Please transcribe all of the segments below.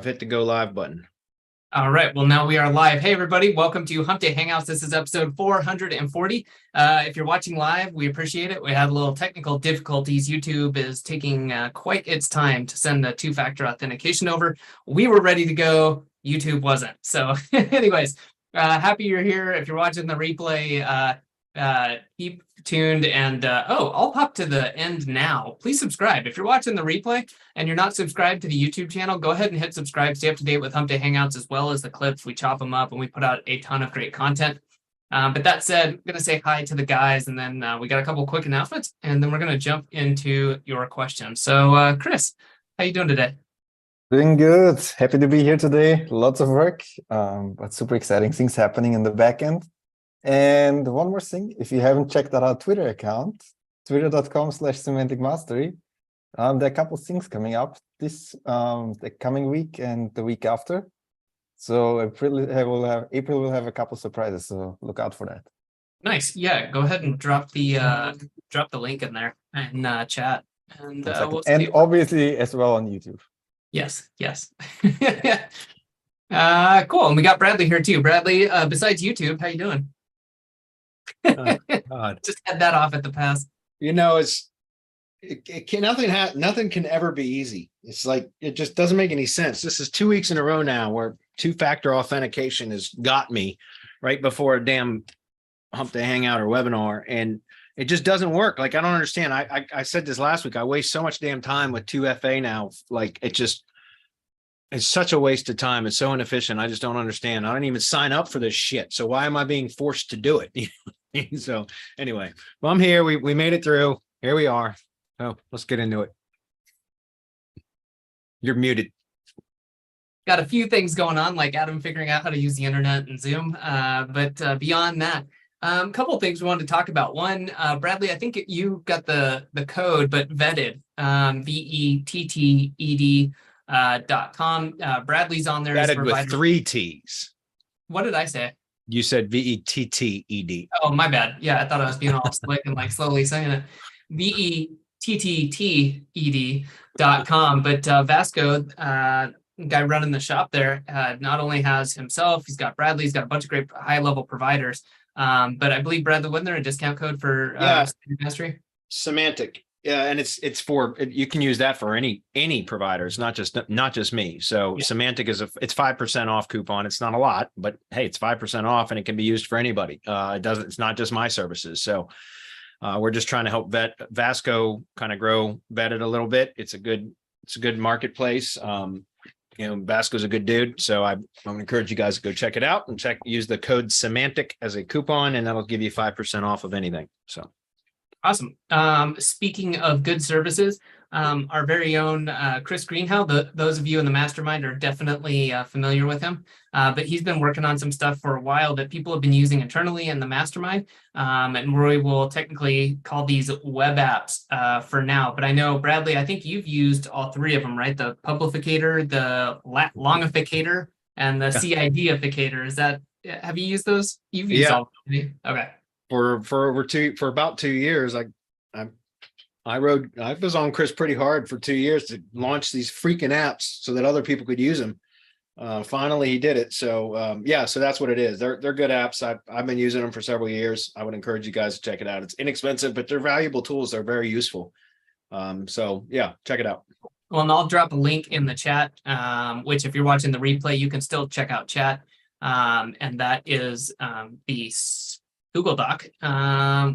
hit the go live button. All right, well, now we are live. Hey, everybody, welcome to Hump Day Hangouts. This is episode 440. If you're watching live, we appreciate it. We had a little technical difficulties. YouTube is taking quite its time to send the two-factor authentication over. We were ready to go. YouTube wasn't. So anyways, happy you're here. If you're watching the replay, keep tuned and I'll pop to the end now. Please subscribe. If you're watching the replay and you're not subscribed to the YouTube channel, go ahead and hit subscribe. Stay up to date with Hump Day Hangouts as well as the clips. We chop them up and we put out a ton of great content. But that said, I'm going to say hi to the guys, and then we got a couple quick announcements, and then we're going to jump into your questions. So Chris, how you doing today? Doing good. Happy to be here today. Lots of work, but super exciting things happening in the back end. And one more thing, if you haven't checked out our Twitter account, twitter.com/semantic-mastery, there are a couple of things coming up this the coming week and the week after. So April will have a couple surprises, so look out for that. Nice. Yeah, go ahead and drop the link in there and chat. And and obviously as well on YouTube. Yes. Cool. And we got Bradley here too. Bradley, besides YouTube, how you doing? God. Just had that off at the pass. You know, nothing can ever be easy. It's like, it just doesn't make any sense. This is 2 weeks in a row now where two-factor authentication has got me right before a damn Hump Day Hangout or webinar, and it just doesn't work. Like, I don't understand. I said this last week. I waste so much damn time with 2FA now. Like, it's such a waste of time. It's so inefficient. I just don't understand. I don't even sign up for this shit. So why am I being forced to do it? So anyway, well, I'm here. We made it through. Here we are. Oh, let's get into it. You're muted. Got a few things going on, like Adam figuring out how to use the internet and Zoom. But beyond that, a couple of things we wanted to talk about. One, Bradley, I think you got the code, but vetted, vetted.com. Bradley's on there. Vetted with 3 T's. What did I say? You said vetted. Oh, my bad. Yeah, I thought I was being all slick and like slowly saying it. vetted.com. But Vasco, guy running the shop there, not only has himself, he's got Bradley, he's got a bunch of great high-level providers. But I believe, Bradley, wasn't there a discount code for mastery? Semantic. Yeah, and it's for, you can use that for any providers, not just me. So yeah. Semantic it's 5% off coupon. It's not a lot, but hey, it's 5% off and it can be used for anybody. It's not just my services. So we're just trying to help Vasco kind of grow Vetted a little bit. It's a good marketplace. Vasco's a good dude. So I'm gonna encourage you guys to go check it out and use the code Semantic as a coupon, and that'll give you 5% off of anything. So awesome. Speaking of good services, our very own Chris Greenhow, those of you in the mastermind are definitely familiar with him, but he's been working on some stuff for a while that people have been using internally in the mastermind, and we will technically call these web apps for now. But I know, Bradley, I think you've used all 3 of them, right? The Publificator, the Longificator, and the CIDificator. Have you used those? You've used all of them. Okay. For about 2 years, I was on Chris pretty hard for 2 years to launch these freaking apps so that other people could use them. Finally, he did it. So so that's what it is. They're good apps. I've been using them for several years. I would encourage you guys to check it out. It's inexpensive, but they're valuable tools. They're very useful. So yeah, check it out. Well, and I'll drop a link in the chat, which if you're watching the replay, you can still check out chat. And that is the Google Doc,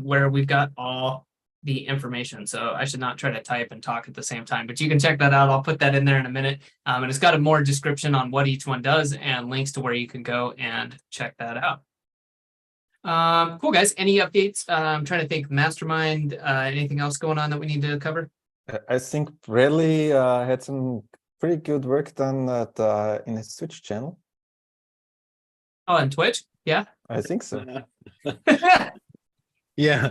where we've got all the information. So I should not try to type and talk at the same time, but you can check that out. I'll put that in there in a minute. And it's got a more description on what each one does and links to where you can go and check that out. Cool, guys. Any updates? I'm trying to think. Mastermind, anything else going on that we need to cover? I think Bradley had some pretty good work done in his Twitch channel. Oh, on Twitch? Yeah. I think so. Yeah.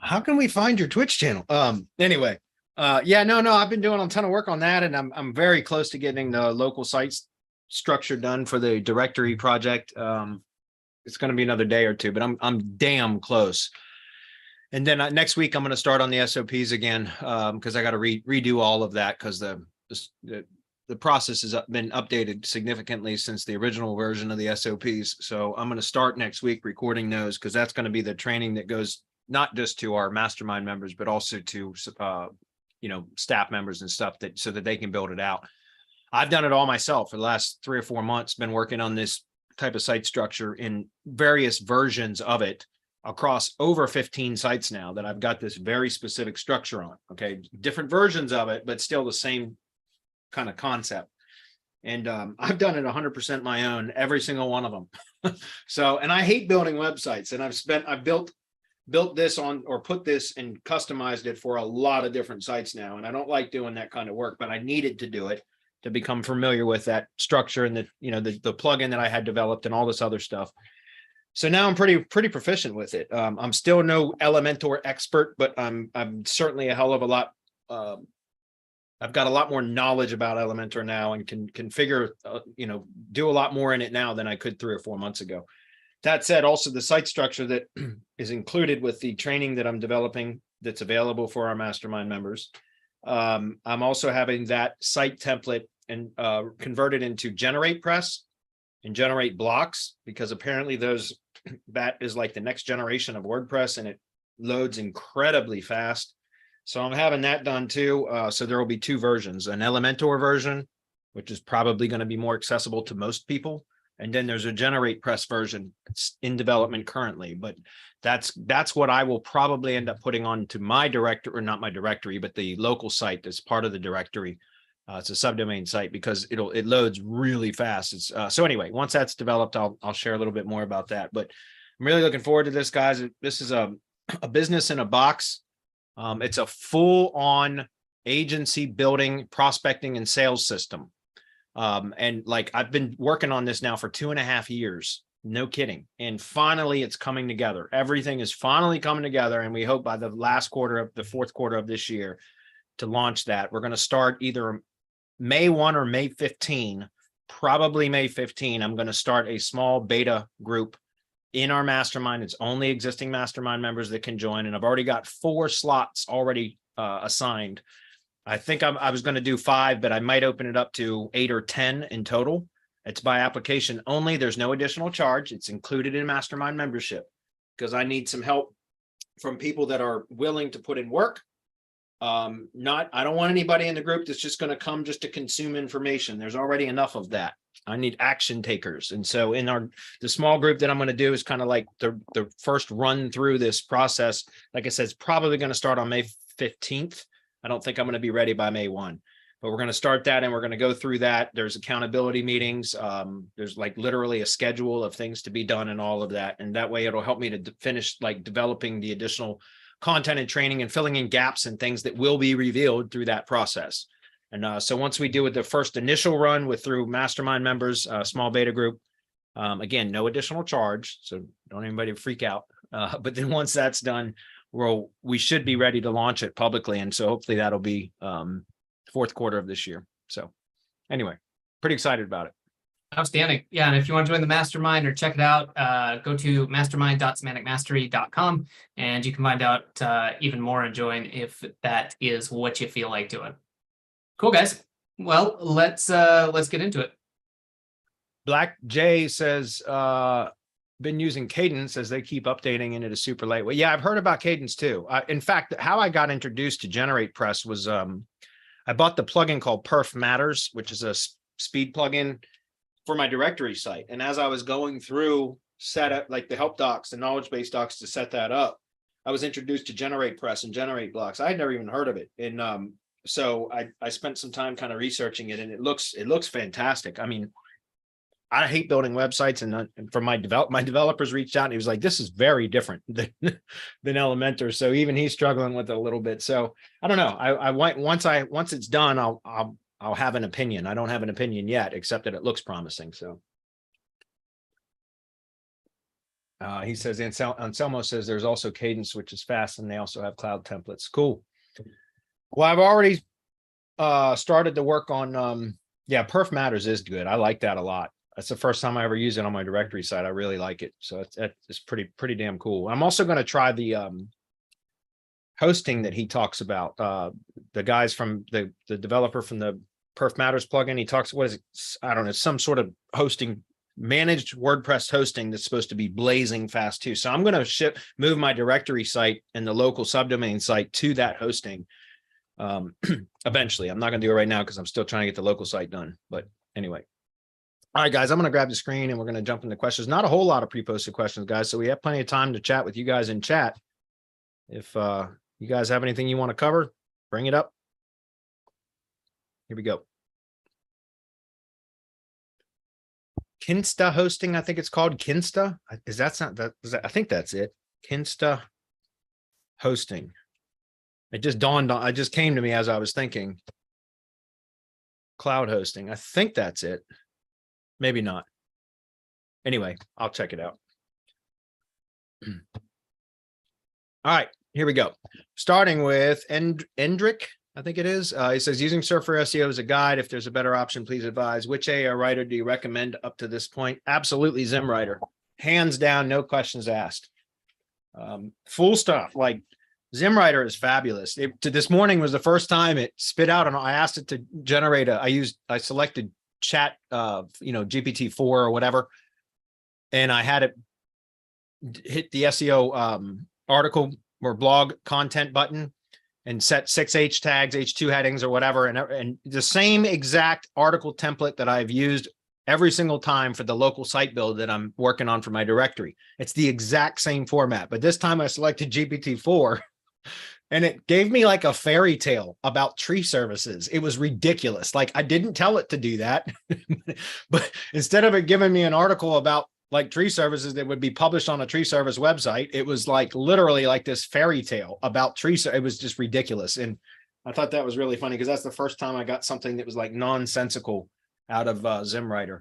How can we find your Twitch channel? Anyway, I've been doing a ton of work on that, and I'm very close to getting the local sites structure done for the directory project. It's going to be another day or two, but I'm damn close. And then next week I'm going to start on the SOPs again, because I got to redo all of that, because the the process has been updated significantly since the original version of the SOPs. So I'm going to start next week recording those, because that's going to be the training that goes not just to our mastermind members, but also to, staff members and stuff, that so that they can build it out. I've done it all myself for the last 3 or 4 months, been working on this type of site structure in various versions of it across over 15 sites now, that I've got this very specific structure on. Okay. Different versions of it, but still the same kind of concept. And I've done it 100% my own, every single one of them. So, and I hate building websites, and I've built this on, or put this and customized it for a lot of different sites now. And I don't like doing that kind of work, but I needed to do it to become familiar with that structure and the plugin that I had developed and all this other stuff. So now I'm pretty proficient with it. I'm still no Elementor expert, but I'm certainly a hell of a lot. I've got a lot more knowledge about Elementor now, and can configure, do a lot more in it now than I could 3 or 4 months ago. That said, also the site structure that is included with the training that I'm developing, that's available for our mastermind members. I'm also having that site template and converted into Generate Press and Generate Blocks, because apparently that is like the next generation of WordPress, and it loads incredibly fast. So I'm having that done too. So there will be 2 versions, an Elementor version, which is probably going to be more accessible to most people. And then there's a Generate Press version. It's in development currently, but that's what I will probably end up putting onto my directory, or not my directory, but the local site that's part of the directory. It's a subdomain site, because it loads really fast. It's so anyway, once that's developed, I'll share a little bit more about that. But I'm really looking forward to this, guys. This is a business in a box. It's a full-on agency building, prospecting, and sales system. And like, I've been working on this now for 2.5 years, no kidding. And finally it's coming together. Everything is finally coming together. And we hope by the last quarter of the 4th quarter of this year to launch that. We're going to start either May 1 or May 15, probably May 15. I'm going to start a small beta group in our mastermind. It's only existing mastermind members that can join. And I've already got 4 slots already assigned. I think I was going to do 5, but I might open it up to 8 or 10 in total. It's by application only. There's no additional charge. It's included in mastermind membership, because I need some help from people that are willing to put in work. I don't want anybody in the group that's just going to come just to consume information. There's already enough of that. I need action takers. And so in the small group that I'm going to do is kind of like the first run through this process. Like I said, it's probably going to start on May 15th. I don't think I'm going to be ready by May 1, but we're going to start that, and we're going to go through that. There's accountability meetings. There's like literally a schedule of things to be done and all of that. And that way it'll help me to finish like developing the additional content and training and filling in gaps and things that will be revealed through that process. And so once we do with the first initial run through mastermind members, small beta group, again, no additional charge. So don't anybody freak out. But then once that's done, we should be ready to launch it publicly. And so hopefully that'll be 4th quarter of this year. So anyway, pretty excited about it. Outstanding. Yeah. And if you want to join the mastermind or check it out, go to mastermind.semanticmastery.com, and you can find out even more and join if that is what you feel like doing. Cool, guys. Well, let's get into it. Black J says, been using Cadence as they keep updating, and it is super lightweight. Yeah, I've heard about Cadence too. In fact, how I got introduced to Generate Press was I bought the plugin called Perf Matters, which is a speed plugin for my directory site. And as I was going through setup, like the help docs, the knowledge base docs to set that up, I was introduced to Generate Press and Generate Blocks. I had never even heard of it. And so I spent some time kind of researching it, and it looks fantastic. I mean, I hate building websites, and from my developers reached out, and he was like, this is very different than Elementor. So even he's struggling with it a little bit. So I don't know. I once it's done, I'll have an opinion. I don't have an opinion yet, except that it looks promising. So he says, Anselmo says there's also Cadence, which is fast, and they also have cloud templates. Cool. Well, I've already started to work on, Perf Matters is good. I like that a lot. That's the first time I ever use it on my directory site. I really like it. So it's pretty damn cool. I'm also going to try the hosting that he talks about. The guys from the developer from the Perf Matters plugin. He talks, what is it? I don't know, some sort of hosting, managed WordPress hosting that's supposed to be blazing fast too. So I'm going to move my directory site and the local subdomain site to that hosting. Eventually. I'm not going to do it right now because I'm still trying to get the local site done. But anyway. All right, guys, I'm going to grab the screen and we're going to jump into questions. Not a whole lot of pre-posted questions, guys. So we have plenty of time to chat with you guys in chat. If you guys have anything you want to cover, bring it up. Here we go. Kinsta hosting, I think it's called Kinsta. Is that not that? I think that's it. Kinsta hosting. It just dawned on. It just came to me as I was thinking. Cloud hosting. I think that's it. Maybe not. Anyway, I'll check it out. All right, here we go. Starting with Endrick, I think it is. He says, using Surfer Seo as a guide. If there's a better option, please advise. Which AI writer do you recommend up to this point? Absolutely ZimWriter. Hands down, no questions asked. Full stuff. Like ZimWriter is fabulous. This morning was the first time it spit out, and I asked it to generate I selected chat, GPT-4 or whatever. And I had it hit the SEO article or blog content button and set 6 H tags, H2 headings or whatever. And the same exact article template that I've used every single time for the local site build that I'm working on for my directory. It's the exact same format, but this time I selected GPT-4 and it gave me like a fairy tale about tree services. It was ridiculous. Like I didn't tell it to do that, but instead of it giving me an article about like tree services that would be published on a tree service website, it was like literally like this fairy tale about tree. It was just ridiculous. And I thought that was really funny because that's the first time I got something that was like nonsensical out of ZimWriter.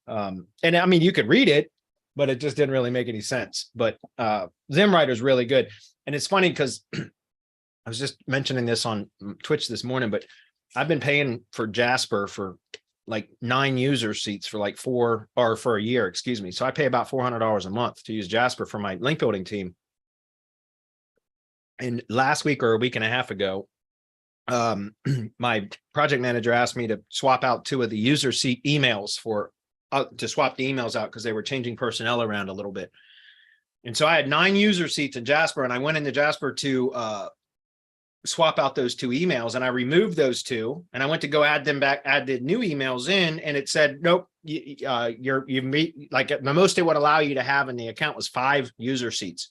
And I mean, you could read it, but it just didn't really make any sense. But ZimWriter is really good. And it's funny because I was just mentioning this on Twitch this morning, but I've been paying for Jasper for like 9 user seats for like for a year, excuse me. So I pay about $400 a month to use Jasper for my link building team. And last week or a week and a half ago, my project manager asked me to swap out 2 of the user seat emails to swap the emails out because they were changing personnel around a little bit. And so I had 9 user seats in Jasper, and I went into Jasper to swap out those 2 emails, and I removed those 2, and I went to go add them back, add the new emails in, and it said, nope, you meet, like the most it would allow you to have in the account was 5 user seats.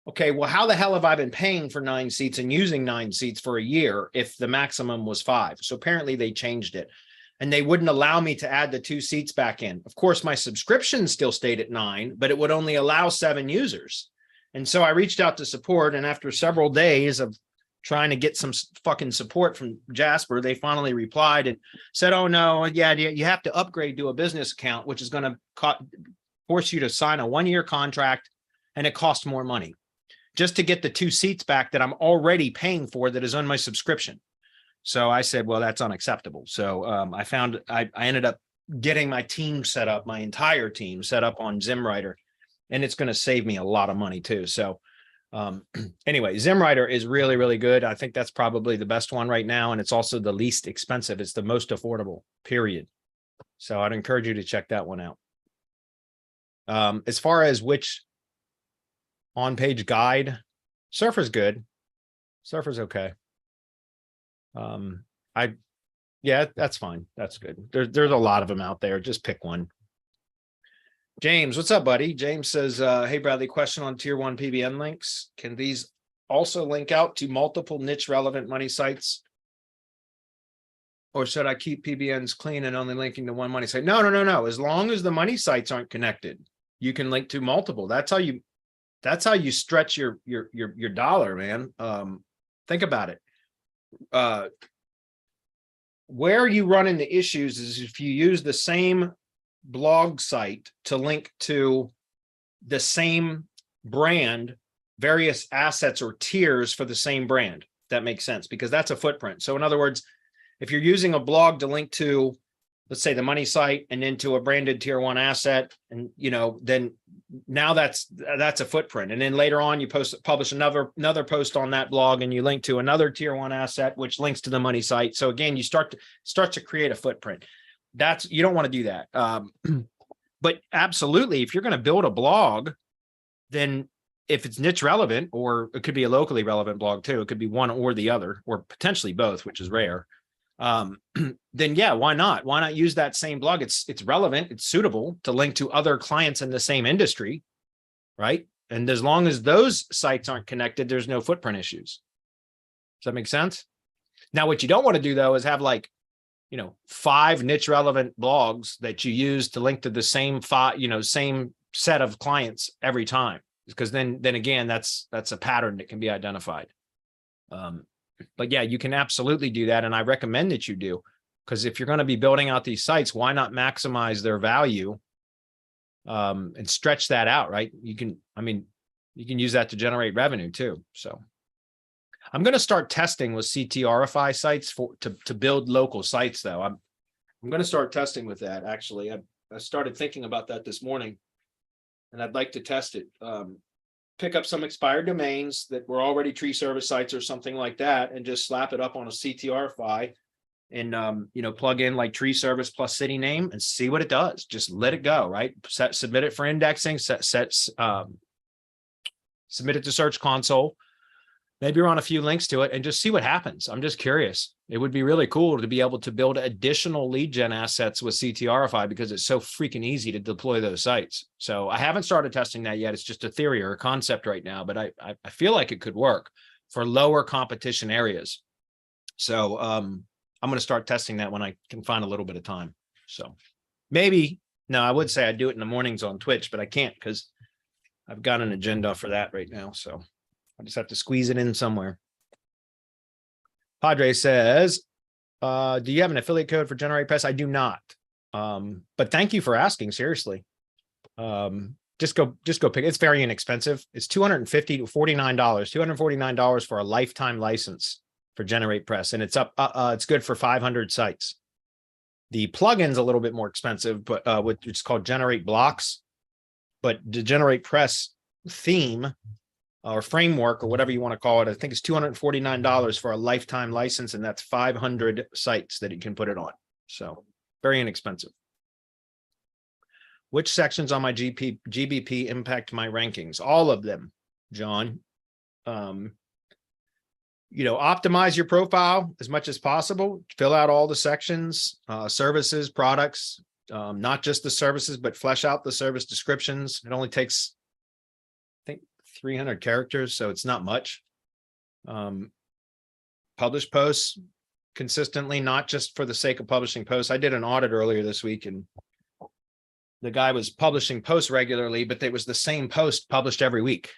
Okay, well, how the hell have I been paying for 9 seats and using 9 seats for a year if the maximum was 5? So apparently they changed it, and they wouldn't allow me to add the 2 seats back in. Of course, my subscription still stayed at 9, but it would only allow 7 users. And so I reached out to support, and after several days of trying to get some fucking support from Jasper, they finally replied and said, oh no, yeah, you have to upgrade to a business account, which is going to force you to sign a 1-year contract, and it costs more money just to get the 2 seats back that I'm already paying for that is on my subscription. So I said, well, that's unacceptable. So I ended up getting my team set up, my entire team set up on ZimWriter, and it's going to save me a lot of money too. So anyway, ZimWriter is really, really good. I think that's probably the best one right now. And it's also the least expensive. It's the most affordable, period. So I'd encourage you to check that one out. As far as which on-page guide, Surfer's good. Surfer's okay. Yeah, that's fine. That's good. There's a lot of them out there. Just pick one. James, what's up, buddy? James says, hey, Bradley, question on Tier 1 PBN links. Can these also link out to multiple niche relevant money sites? Or should I keep PBNs clean and only linking to one money site? No. As long as the money sites aren't connected, you can link to multiple. That's how you stretch your dollar, man. Think about it. Where you run into issues is if you use the same blog site to link to the same brand, various assets or tiers for the same brand. That makes sense because that's a footprint. So in other words, if you're using a blog to link to let's say the money site and into a branded tier 1 asset. And, then now that's a footprint. And then later on you publish another post on that blog and you link to another tier 1 asset, which links to the money site. So again, you start to create a footprint. You don't want to do that. But absolutely, if you're going to build a blog, then if it's niche relevant, or it could be a locally relevant blog too, it could be one or the other, or potentially both, which is rare. Then yeah, why not? Why not use that same blog? It's relevant, it's suitable to link to other clients in the same industry, right? And as long as those sites aren't connected, there's no footprint issues. Does that make sense? Now, what you don't want to do though is have 5 niche relevant blogs that you use to link to the same same set of clients every time, because then again, that's a pattern that can be identified. But yeah, you can absolutely do that. And I recommend that you do, because if you're going to be building out these sites, why not maximize their value and stretch that out, right? You can use that to generate revenue too. So I'm going to start testing with CTRFI sites to build local sites though. I'm going to start testing with that. Actually, I started thinking about that this morning, and I'd like to test it. Pick up some expired domains that were already tree service sites or something like that, and just slap it up on a CTRFI and plug in like tree service plus city name and see what it does. Just let it go, right? Submit it for indexing, submit it to Search Console. Maybe run a few links to it and just see what happens. I'm just curious. It would be really cool to be able to build additional lead gen assets with CTRFI, because it's so freaking easy to deploy those sites. So I haven't started testing that yet. It's just a theory or a concept right now, but I feel like it could work for lower competition areas. So I'm going to start testing that when I can find a little bit of time. So I would say I'd do it in the mornings on Twitch, but I can't because I've got an agenda for that right now. So I just have to squeeze it in somewhere. Padre says, do you have an affiliate code for Generate Press? I do not. But thank you for asking, seriously. Just go pick it. It's very inexpensive. It's $250 to $49, $249 for a lifetime license for Generate Press. And it's it's good for 500 sites. The plugin's a little bit more expensive, but it's called Generate Blocks. But the Generate Press theme or framework, or whatever you want to call it, I think it's $249 for a lifetime license, and that's 500 sites that you can put it on. So very inexpensive. Which sections on my GBP impact my rankings? All of them, John. Optimize your profile as much as possible. Fill out all the sections, services, products, not just the services, but flesh out the service descriptions. It only takes, I think, 300 characters, so it's not much. Publish posts consistently, not just for the sake of publishing posts. I did an audit earlier this week, and the guy was publishing posts regularly, but it was the same post published every week.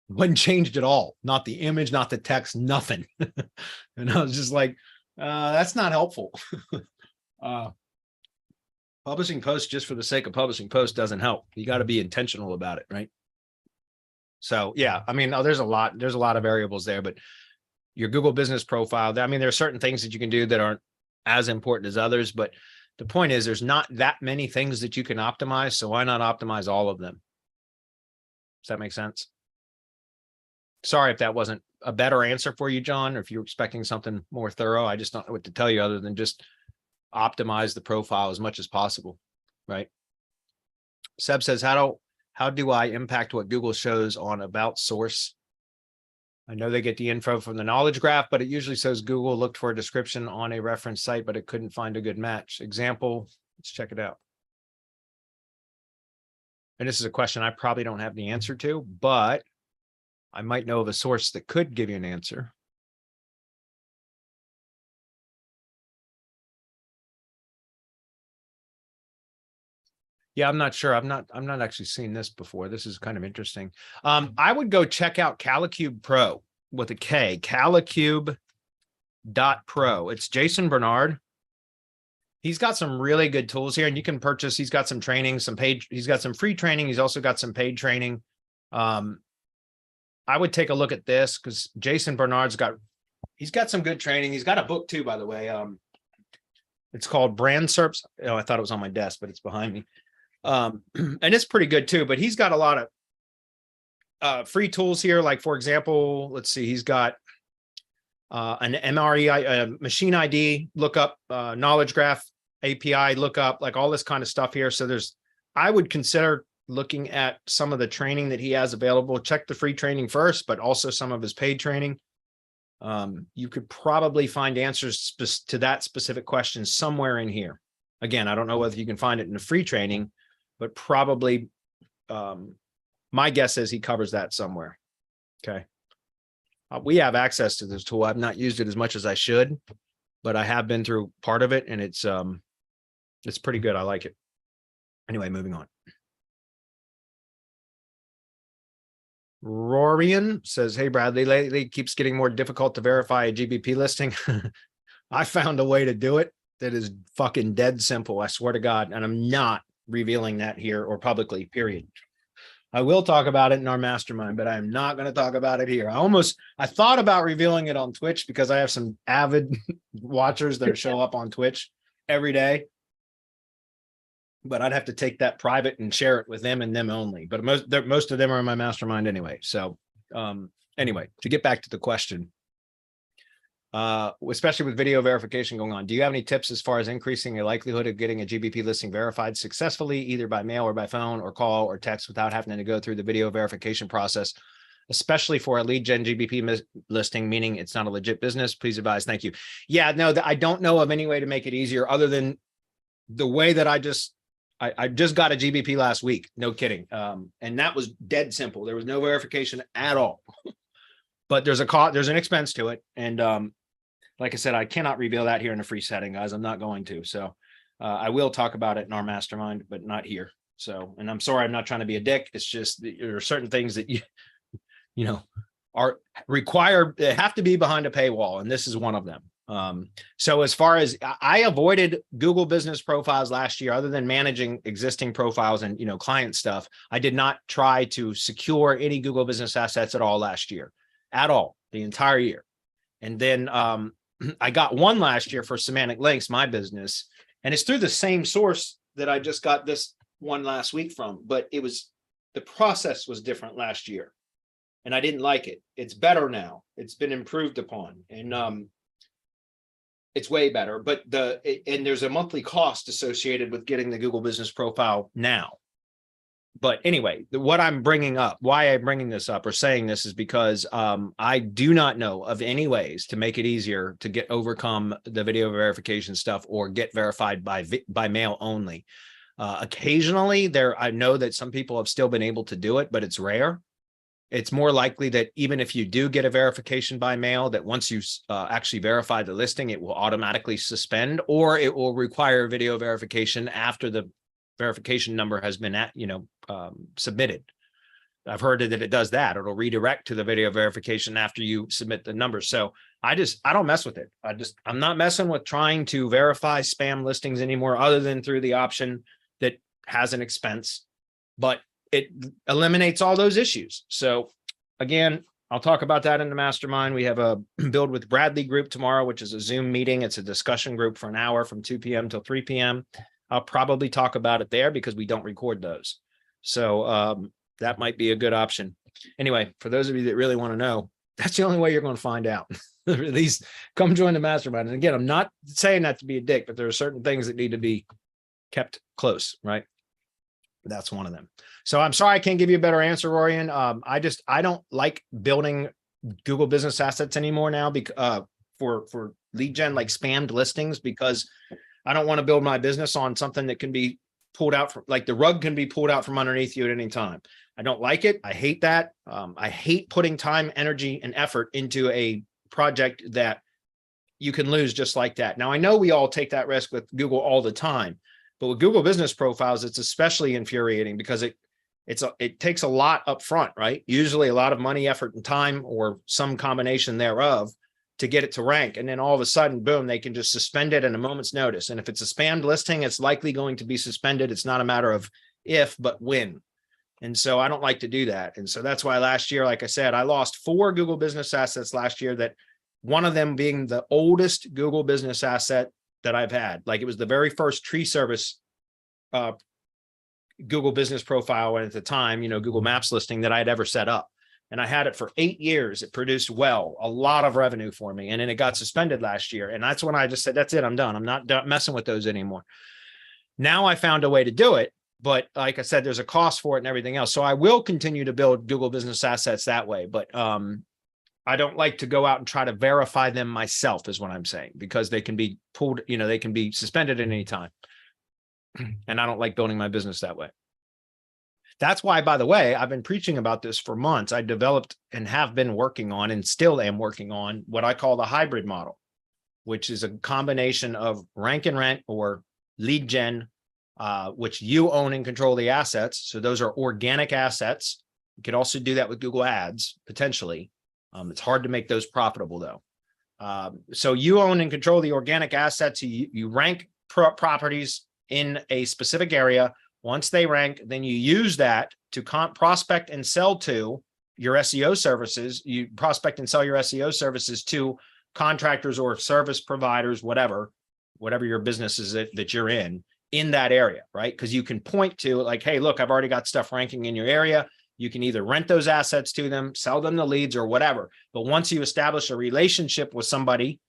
Wasn't changed at all. Not the image, not the text, nothing. And I was just like, that's not helpful. Publishing posts just for the sake of publishing posts doesn't help. You got to be intentional about it, right? So yeah, there's a lot of variables there, but your Google business profile, there are certain things that you can do that aren't as important as others, but the point is there's not that many things that you can optimize. So why not optimize all of them? Does that make sense? Sorry if that wasn't a better answer for you, John, or if you're expecting something more thorough. I just don't know what to tell you other than just optimize the profile as much as possible, right? Seb says, how do I impact what Google shows on about source? I know they get the info from the knowledge graph, but it usually says Google looked for a description on a reference site, but it couldn't find a good match. Example, let's check it out. And this is a question I probably don't have the answer to, but I might know of a source that could give you an answer. Yeah, I'm not sure. I'm not actually seen this before. This is kind of interesting. I would go check out Calicube Pro with a K, calicube.pro. It's Jason Bernard. He's got some really good tools here, and you can purchase. He's got some training, he's got some free training. He's also got some paid training. I would take a look at this because Jason Bernard's got some good training. He's got a book too, by the way. It's called Brand Serps. Oh, I thought it was on my desk, but it's behind me. And it's pretty good too, but he's got a lot of free tools here. Like for example, let's see, he's got an MREI, machine ID lookup, knowledge graph API lookup, like all this kind of stuff here. So I would consider looking at some of the training that he has available. Check the free training first, but also some of his paid training. You could probably find answers to that specific question somewhere in here. Again, I don't know whether you can find it in the free training, but probably my guess is he covers that somewhere. Okay. We have access to this tool. I've not used it as much as I should, but I have been through part of it, and it's pretty good. I like it. Anyway, moving on. Rorian says, hey, Bradley, lately it keeps getting more difficult to verify a GBP listing. I found a way to do it that is fucking dead simple. I swear to God. And I'm not revealing that here or publicly, period. I will talk about it in our mastermind, but I'm not going to talk about it here. I thought about revealing it on Twitch because I have some avid watchers that show up on Twitch every day. But I'd have to take that private and share it with them and them only. But most of them are in my mastermind anyway. So anyway, to get back to the question, especially with video verification going on, do you have any tips as far as increasing the likelihood of getting a GBP listing verified successfully, either by mail or by phone or call or text without having to go through the video verification process, especially for a lead gen GBP listing, meaning it's not a legit business? Please advise. Thank you. Yeah, no, I don't know of any way to make it easier other than the way that I just got a GBP last week. No kidding. And that was dead simple. There was no verification at all, but there's an expense to it. And like I said, I cannot reveal that here in a free setting, guys. I'm not going to. So I will talk about it in our mastermind, but not here. So, and I'm sorry, I'm not trying to be a dick. It's just there are certain things that you know, are required, they have to be behind a paywall. And this is one of them. So as far as I avoided Google business profiles last year, other than managing existing profiles and, client stuff, I did not try to secure any Google business assets at all last year, at all, the entire year. And then, I got one last year for Semantic Links, my business, and it's through the same source that I just got this one last week from, but the process was different last year and I didn't like it. It's better now. It's been improved upon, and, it's way better, but and there's a monthly cost associated with getting the Google business profile now. But anyway, what I'm bringing up, why I'm bringing this up or saying this is because I do not know of any ways to make it easier to overcome the video verification stuff or get verified by mail only. Occasionally I know that some people have still been able to do it, but it's rare. It's more likely that even if you do get a verification by mail, that once you actually verify the listing, it will automatically suspend, or it will require video verification after the verification number has been submitted. I've heard that it does that. It'll redirect to the video verification after you submit the number. So I don't mess with it. I'm not messing with trying to verify spam listings anymore, other than through the option that has an expense, but it eliminates all those issues. So again, I'll talk about that in the mastermind. We have a Build with Bradley group tomorrow, which is a Zoom meeting. It's a discussion group for an hour from 2 p.m. till 3 p.m. I'll probably talk about it there because we don't record those. So that might be a good option. Anyway, for those of you that really want to know, that's the only way you're going to find out. At least come join the mastermind. And again, I'm not saying that to be a dick, but there are certain things that need to be kept close, right? That's one of them. So I'm sorry I can't give you a better answer, Rorian. I don't like building Google business assets anymore now because for lead gen, like spammed listings, because I don't want to build my business on something that can be pulled out from, like the rug can be pulled out from underneath you at any time. I don't like it. I hate that. I hate putting time, energy, and effort into a project that you can lose just like that. Now, I know we all take that risk with Google all the time, but with Google business profiles, it's especially infuriating because it takes a lot up front, right? Usually a lot of money, effort, and time, or some combination thereof, to get it to rank. And then all of a sudden, boom, they can just suspend it in a moment's notice. And if it's a spammed listing, it's likely going to be suspended. It's not a matter of if, but when. And so I don't like to do that. And so that's why last year, like I said, I lost 4 Google business assets last year, that one of them being the oldest Google business asset that I've had. Like it was the very first tree service Google business profile, and at the time, Google Maps listing that I had ever set up. And I had it for 8 years. It produced a lot of revenue for me. And then it got suspended last year. And that's when I just said, that's it, I'm done. I'm not messing with those anymore. Now I found a way to do it. But like I said, there's a cost for it and everything else. So I will continue to build Google business assets that way. But I don't like to go out and try to verify them myself, is what I'm saying, because they can be pulled, they can be suspended at any time. And I don't like building my business that way. That's why, by the way, I've been preaching about this for months. I developed and have been working on and still am working on what I call the hybrid model, which is a combination of rank and rent or lead gen, which you own and control the assets. So those are organic assets. You could also do that with Google Ads, potentially. It's hard to make those profitable, though. So you own and control the organic assets. You rank properties in a specific area. Once they rank, then you use that to prospect and sell to your SEO services. You prospect and sell your SEO services to contractors or service providers, whatever your business is that you're in that area, right? Because you can point to like, hey, look, I've already got stuff ranking in your area. You can either rent those assets to them, sell them the leads or whatever. But once you establish a relationship with somebody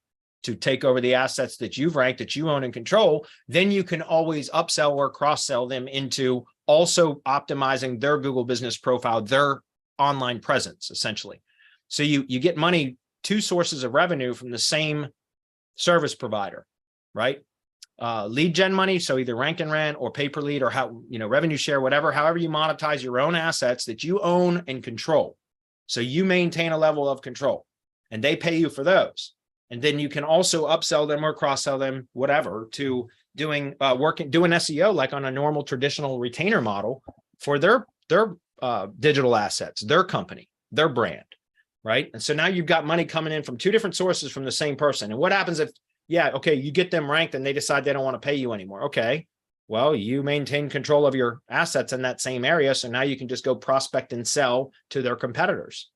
to take over the assets that you've ranked, that you own and control, then you can always upsell or cross-sell them into also optimizing their Google business profile, their online presence, essentially. So you get money, two sources of revenue from the same service provider, right? Lead gen money, so either rank and rent or pay per lead or revenue share, whatever, however you monetize your own assets that you own and control. So you maintain a level of control and they pay you for those. And then you can also upsell them or cross-sell them, whatever, to doing SEO like on a normal traditional retainer model for their digital assets, their company, their brand, right? And so now you've got money coming in from two different sources from the same person. And what happens if, you get them ranked and they decide they don't want to pay you anymore? Okay, well, you maintain control of your assets in that same area. So now you can just go prospect and sell to their competitors.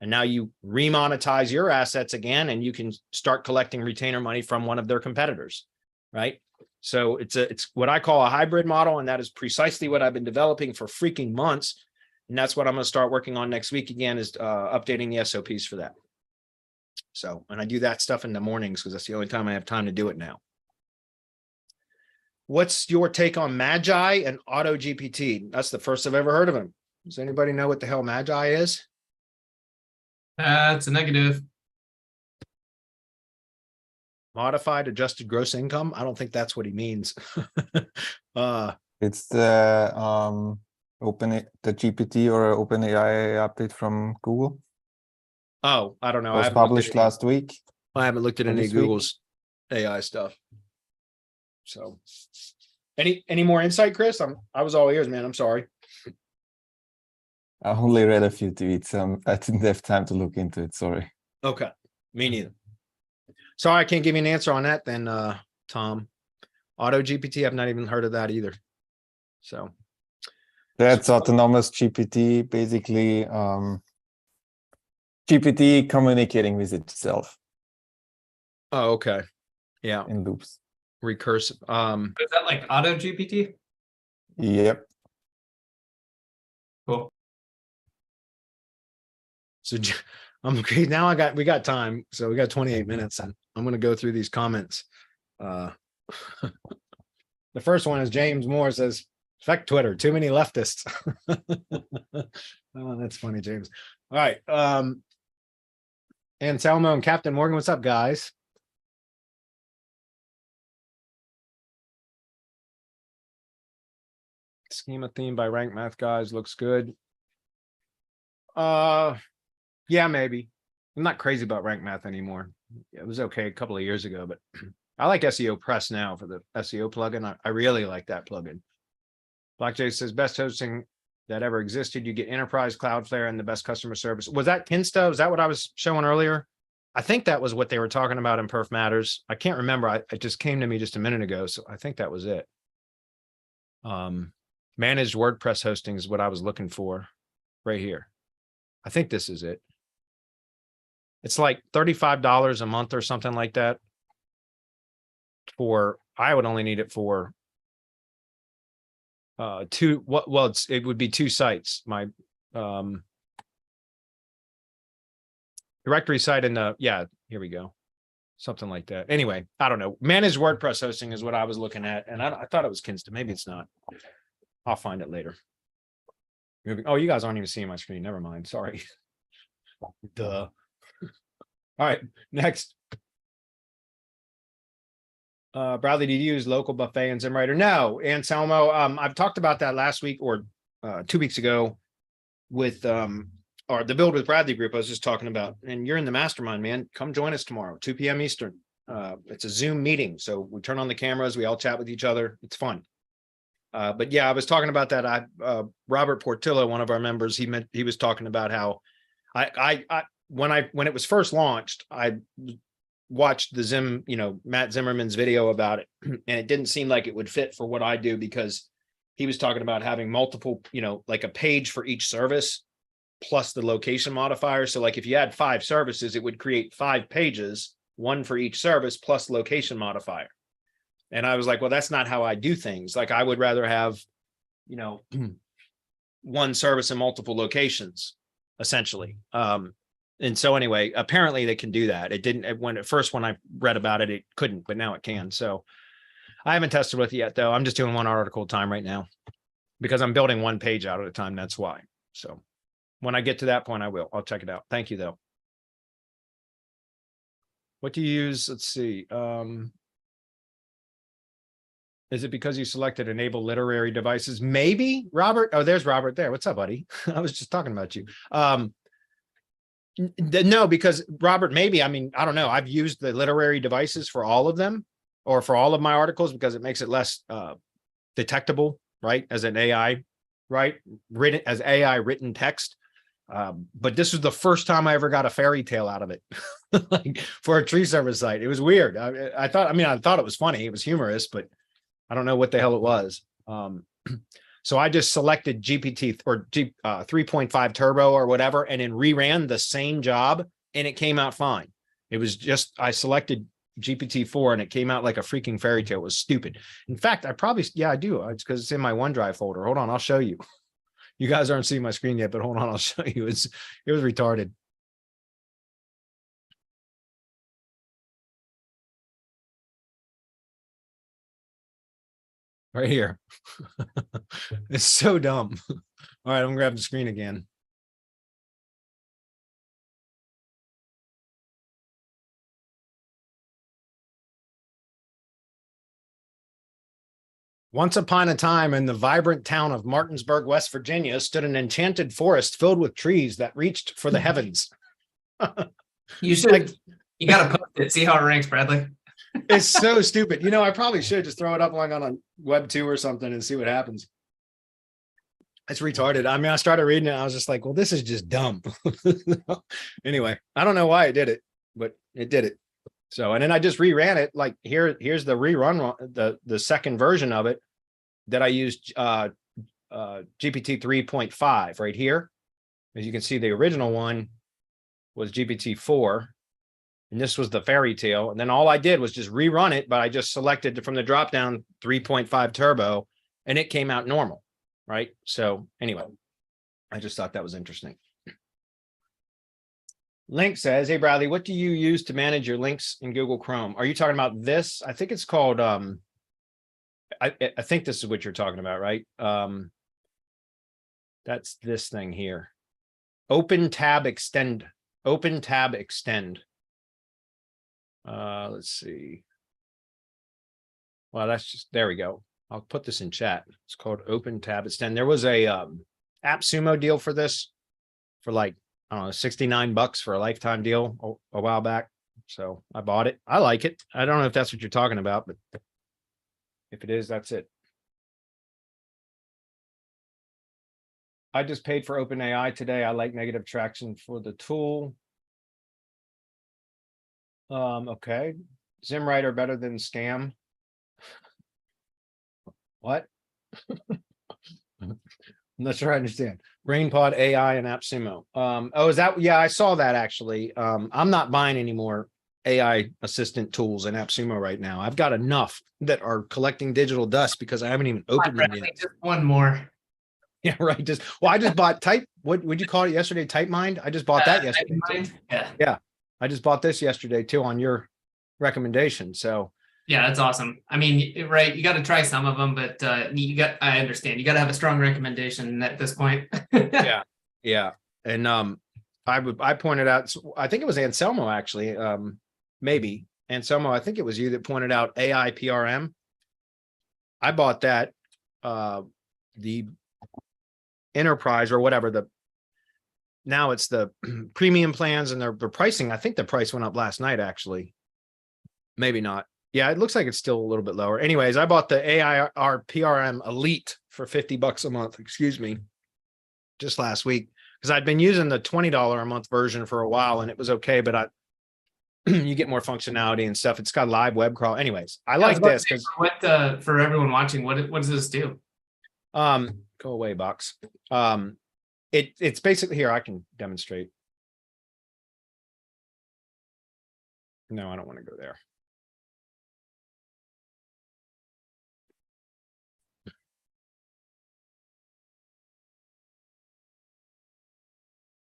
And now you remonetize your assets again, and you can start collecting retainer money from one of their competitors, right? So it's what I call a hybrid model, and that is precisely what I've been developing for freaking months. And that's what I'm going to start working on next week again, is updating the SOPs for that. So, and I do that stuff in the mornings because that's the only time I have time to do it now. What's your take on Magi and autoGPT? That's the first I've ever heard of him. Does anybody know what the hell Magi is? It's a negative. Modified adjusted gross income? I don't think that's what he means. It's the GPT or OpenAI update from Google. Oh, I don't know. It was published last week. I haven't looked at any of this week. Google's AI stuff. So any more insight, Chris? I was all ears, man. I'm sorry. I only read a few tweets. I didn't have time to look into it. Sorry. Okay. Me neither. Sorry, I can't give you an answer on that then, Tom. autoGPT, I've not even heard of that either. So that's autonomous GPT, basically GPT communicating with itself. Oh, okay. Yeah. In loops. Recursive. Is that like autoGPT? Yep. Cool. So I'm okay. Now we got time. So we got 28 minutes and I'm going to go through these comments. The first one is James Moore says, "Fuck Twitter, too many leftists." Oh, that's funny, James. All right. Anselmo and Captain Morgan, what's up, guys? Schema theme by Rank Math Guys looks good. Yeah, maybe. I'm not crazy about Rank Math anymore. It was okay a couple of years ago, but I like SEO Press now for the SEO plugin. I really like that plugin. Blackjay says, best hosting that ever existed. You get enterprise, Cloudflare, and the best customer service. Was that Kinsta? Was that what I was showing earlier? I think that was what they were talking about in Perf Matters. I can't remember. It just came to me just a minute ago. So I think that was it. Managed WordPress hosting is what I was looking for right here. I think this is it. It's like $35 a month or something like that. I would only need it for it would be 2 sites. My directory site and here we go. Something like that. Anyway, I don't know. Managed WordPress hosting is what I was looking at. And I thought it was Kinston. Maybe it's not. I'll find it later. Oh, you guys aren't even seeing my screen. Never mind. Sorry. Duh. All right, next. Bradley, did you use local buffet and ZimWriter? No, Anselmo. I've talked about that last week or 2 weeks ago with or the Build with Bradley group I was just talking about. And you're in the mastermind, man. Come join us tomorrow, 2 p.m. Eastern. It's a Zoom meeting. So we turn on the cameras, we all chat with each other. It's fun. But yeah, I was talking about that. Robert Portillo, one of our members, he was talking about how when it was first launched, I watched the Matt Zimmerman's video about it, and it didn't seem like it would fit for what I do, because he was talking about having multiple, like a page for each service plus the location modifier. So like if you had 5 services, it would create 5 pages, 1 for each service plus location modifier. And I was like, well, that's not how I do things. Like I would rather have, 1 service in multiple locations, essentially. And so anyway, apparently they can do that. It didn't, when I read about it, it couldn't, but now it can. So I haven't tested with it yet, though. I'm just doing 1 article at a time right now because I'm building 1 page out at a time. That's why. So when I get to that point, I'll check it out. Thank you, though. What do you use? Let's see. Is it because you selected enable literary devices? Maybe, Robert. Oh, there's Robert there. What's up, buddy? I was just talking about you. No, because Robert, maybe, I mean, I don't know. I've used the literary devices for all of them or for all of my articles because it makes it less detectable, right? As an AI, right? Written as AI written text. But this was the first time I ever got a fairy tale out of it, like for a tree service site. It was weird. I thought it was funny. It was humorous, but I don't know what the hell it was. So I just selected GPT or 3.5 turbo or whatever, and then reran the same job and it came out fine. It was just, I selected GPT-4 and it came out like a freaking fairy tale. It was stupid. In fact, I do. It's because it's in my OneDrive folder. Hold on, I'll show you. You guys aren't seeing my screen yet, but hold on, I'll show you. It was retarded. Right here. It's so dumb. All right, I'm gonna grab the screen again. Once upon a time in the vibrant town of Martinsburg, West Virginia, stood an enchanted forest filled with trees that reached for the heavens. You should, you gotta post it, see how it ranks, Bradley. It's so stupid. I probably should just throw it up like on a web 2 or something and see what happens. It's retarded. I mean, I started reading it. I was just like, well, this is just dumb. Anyway, I don't know why it did it, but it did it. So, and then I just reran it. Like here's the rerun, the second version of it that I used GPT 3.5 right here. As you can see, the original one was GPT 4. And this was the fairy tale. And then all I did was just rerun it, but I just selected from the dropdown 3.5 turbo and it came out normal. Right. So anyway, I just thought that was interesting. Link says, hey, Bradley, what do you use to manage your links in Google Chrome? Are you talking about this? I think it's called, I think this is what you're talking about, right? That's this thing here. Open tab extend. Let's see. Well, that's just, there we go. I'll put this in chat. It's called Open Tab Extend. There was a AppSumo deal for this for like, I don't know, $69 for a lifetime deal a while back. So I bought it. I like it. I don't know if that's what you're talking about, but if it is, that's it. I just paid for OpenAI today. I like negative traction for the tool. Okay. ZimWriter better than Scam. What? I'm not sure I understand. BrainPod AI and AppSumo. Oh, is that? Yeah, I saw that actually. I'm not buying anymore AI assistant tools in AppSumo right now. I've got enough that are collecting digital dust because I haven't even opened them yet. Just one more. Yeah, right. I just bought what would you call it yesterday? TypeMind. I just bought that yesterday. Yeah. I just bought this yesterday too on your recommendation. So yeah, that's awesome. I mean, right, you got to try some of them, but I understand. You got to have a strong recommendation at this point. yeah. And I pointed out, I think it was Anselmo actually, maybe Anselmo, I think it was you that pointed out AI PRM. I bought that, the enterprise or whatever, now it's the premium plans, and their pricing. I think the price went up last night, actually. Maybe not. Yeah, it looks like it's still a little bit lower. Anyways, I bought the AIR PRM Elite for $50 a month, excuse me, just last week, because I'd been using the $20 a month version for a while and it was okay, but you get more functionality and stuff. It's got live web crawl. Anyways, I like this because for everyone watching, what does this do? Go away, box. It's basically, here, I can demonstrate. No, I don't want to go there.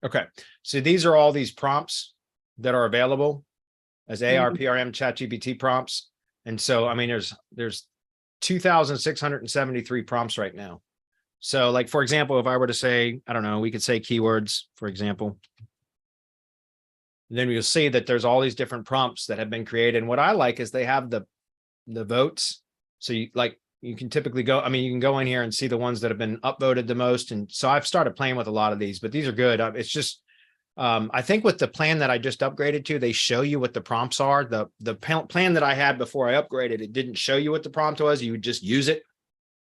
Okay, so these are all these prompts that are available as AR, PRM, ChatGPT prompts. And so, I mean, there's 2,673 prompts right now. So like, for example, if I were to say, I don't know, we could say keywords, for example. Then you'll see that there's all these different prompts that have been created. And what I like is they have the votes. So you can typically go, I mean, you can go in here and see the ones that have been upvoted the most. And so I've started playing with a lot of these, but these are good. It's just, I think with the plan that I just upgraded to, they show you what the prompts are. The plan that I had before I upgraded, it didn't show you what the prompt was. You would just use it.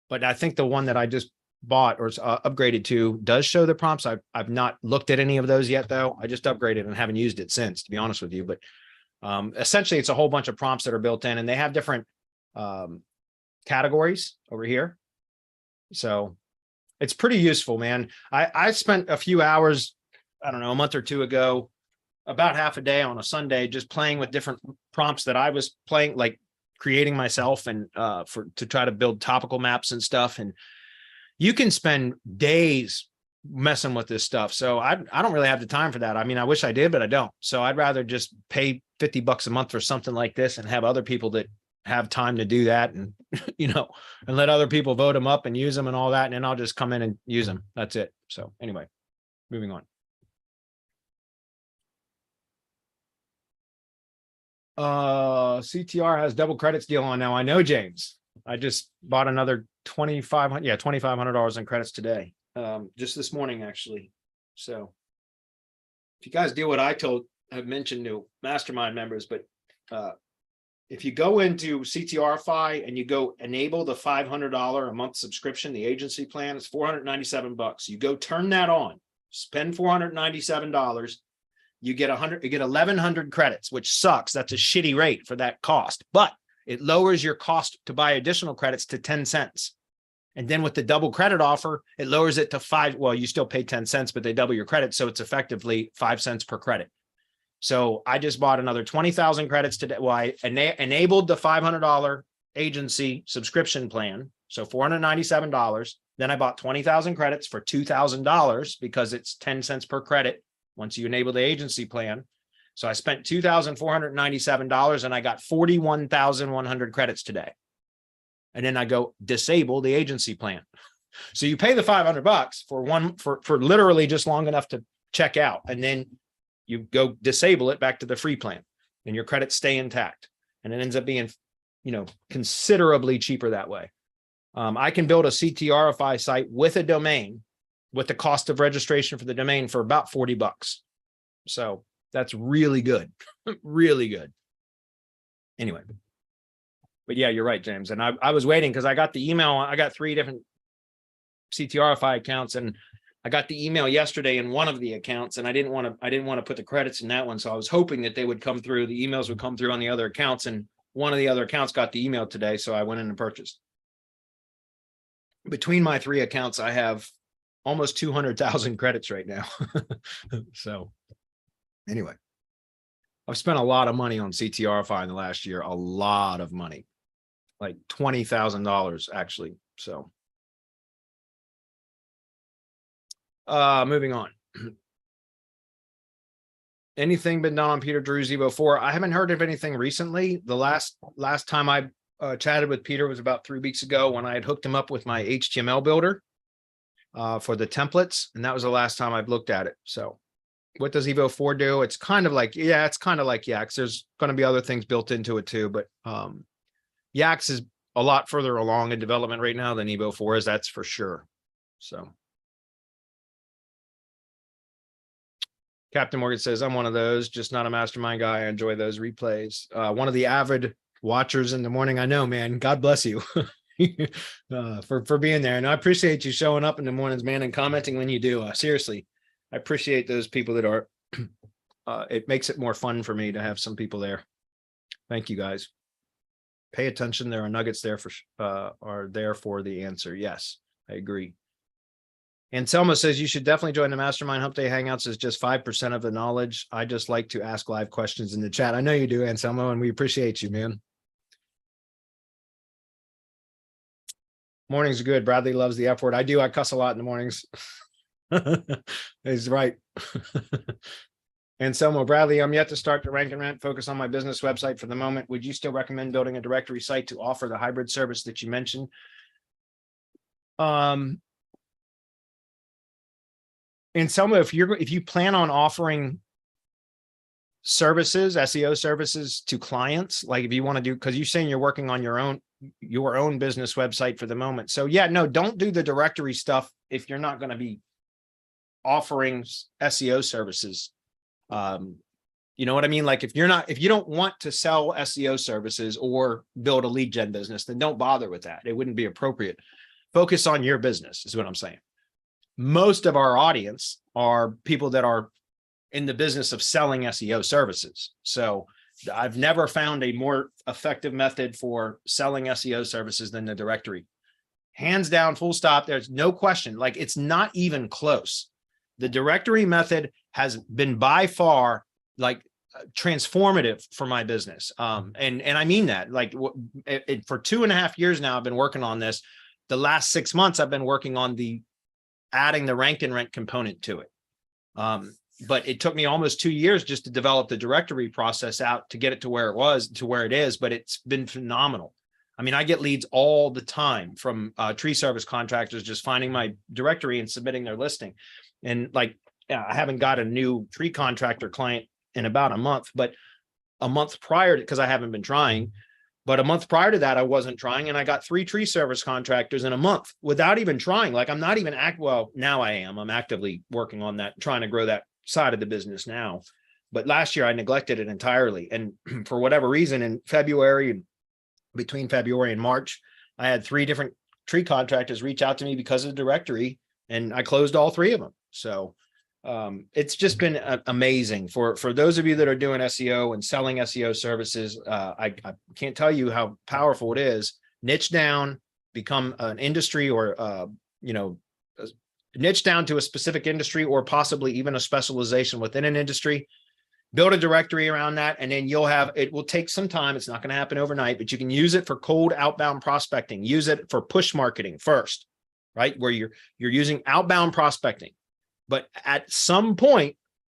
But I think the one that I just bought or upgraded to does show the prompts. I've not looked at any of those yet, though. I just upgraded and haven't used it since, to be honest with you. But essentially, it's a whole bunch of prompts that are built in, and they have different categories over here. So it's pretty useful, man. I spent a few hours, I don't know, a month or two ago, about half a day on a Sunday, just playing with different prompts that I was playing, like creating myself, and to try to build topical maps and stuff. And you can spend days messing with this stuff. So I don't really have the time for that. I mean, I wish I did, but I don't. So I'd rather just pay $50 a month for something like this and have other people that have time to do that, and, and let other people vote them up and use them and all that. And then I'll just come in and use them. That's it. So anyway, moving on. CTR has double credits deal on now. I know, James. I just bought another $2,500 in credits today, just this morning, actually. So if you guys do what I've mentioned to mastermind members, but if you go into CTRify and you go enable the $500 a month subscription, the agency plan is $497. You go turn that on, spend $497. You get 1,100 credits, which sucks. That's a shitty rate for that cost, but it lowers your cost to buy additional credits to 10 cents. And then with the double credit offer, it lowers it to 5. Well, you still pay 10 cents, but they double your credit. So it's effectively 5 cents per credit. So I just bought another 20,000 credits today. Well, I enabled the $500 agency subscription plan. So $497. Then I bought 20,000 credits for $2,000 because it's 10 cents per credit once you enable the agency plan. So I spent $2,497 and I got 41,100 credits today. And then I go disable the agency plan. So you pay the $500 for literally just long enough to check out. And then you go disable it back to the free plan and your credits stay intact. And it ends up being, considerably cheaper that way. I can build a CTRify site with a domain with the cost of registration for the domain for about $40. So that's really good, really good. Anyway, but yeah, you're right, James. And I was waiting because I got the email. I got 3 different CTRify accounts, and I got the email yesterday in one of the accounts, and I didn't want to put the credits in that one. So I was hoping that they would come through. The emails would come through on the other accounts, and one of the other accounts got the email today. So I went in and purchased. Between my 3 accounts, I have almost 200,000 credits right now. So anyway, I've spent a lot of money on CTRify in the last year, a lot of money, like $20,000 actually. So moving on. Anything been done on Peter Drew's Evo 4? I haven't heard of anything recently. The last time I chatted with Peter was about 3 weeks ago when I had hooked him up with my HTML builder for the templates. And that was the last time I've looked at it. So what does Evo 4 do? It's kind of like, yeah, it's kind of like Yax. There's going to be other things built into it too, but Yax is a lot further along in development right now than Evo 4 is, that's for sure. So Captain Morgan says, I'm one of those, just not a mastermind guy. I enjoy those replays. One of the avid watchers in the morning. I know, man. God bless you for being there. And I appreciate you showing up in the mornings, man, and commenting when you do. Seriously, I appreciate those people that are, it makes it more fun for me to have some people there. Thank you guys. Pay attention. There are nuggets there are there for the answer. Yes, I agree. And Selma says you should definitely join the Mastermind Hump Day Hangouts. Is just 5% of the knowledge. I just like to ask live questions in the chat. I know you do, Anselmo, and we appreciate you, man. Mornings are good. Bradley loves the F word. I do. I cuss a lot in the mornings. He's right. Anselmo, Bradley, I'm yet to start the rank and rent. Focus on my business website for the moment. Would you still recommend building a directory site to offer the hybrid service that you mentioned? And Selma, if you plan on offering services, SEO services to clients, like if you want to do, because you're saying you're working on your own business website for the moment. So yeah, no, don't do the directory stuff if you're not going to be offering SEO services. You know what I mean? Like if you don't want to sell SEO services or build a lead gen business, then don't bother with that. It wouldn't be appropriate. Focus on your business is what I'm saying. Most of our audience are people that are in the business of selling SEO services. So I've never found a more effective method for selling SEO services than the directory. Hands down, full stop. There's no question. Like it's not even close. The directory method has been by far like transformative for my business. And I mean that, like for 2.5 years now, I've been working on this. The last 6 months, I've been working on adding the rank and rent component to it. But it took me almost 2 years just to develop the directory process out to get it to where it is, but it's been phenomenal. I mean, I get leads all the time from tree service contractors just finding my directory and submitting their listing. And like, I haven't got a new tree contractor client in about a month, but a month prior, because I haven't been trying, but a month prior to that, I wasn't trying. And I got 3 tree service contractors in a month without even trying. Like I'm not even well, now I am. I'm actively working on that, trying to grow that side of the business now. But last year I neglected it entirely. And for whatever reason, in February, between February and March, I had 3 different tree contractors reach out to me because of the directory, and I closed all 3 of them. So it's just been amazing for those of you that are doing SEO and selling SEO services. I can't tell you how powerful it is. Niche down, become an industry, or niche down to a specific industry, or possibly even a specialization within an industry. Build a directory around that, and then it will take some time. It's not going to happen overnight, but you can use it for cold outbound prospecting. Use it for push marketing first, right? Where you're using outbound prospecting. But at some point,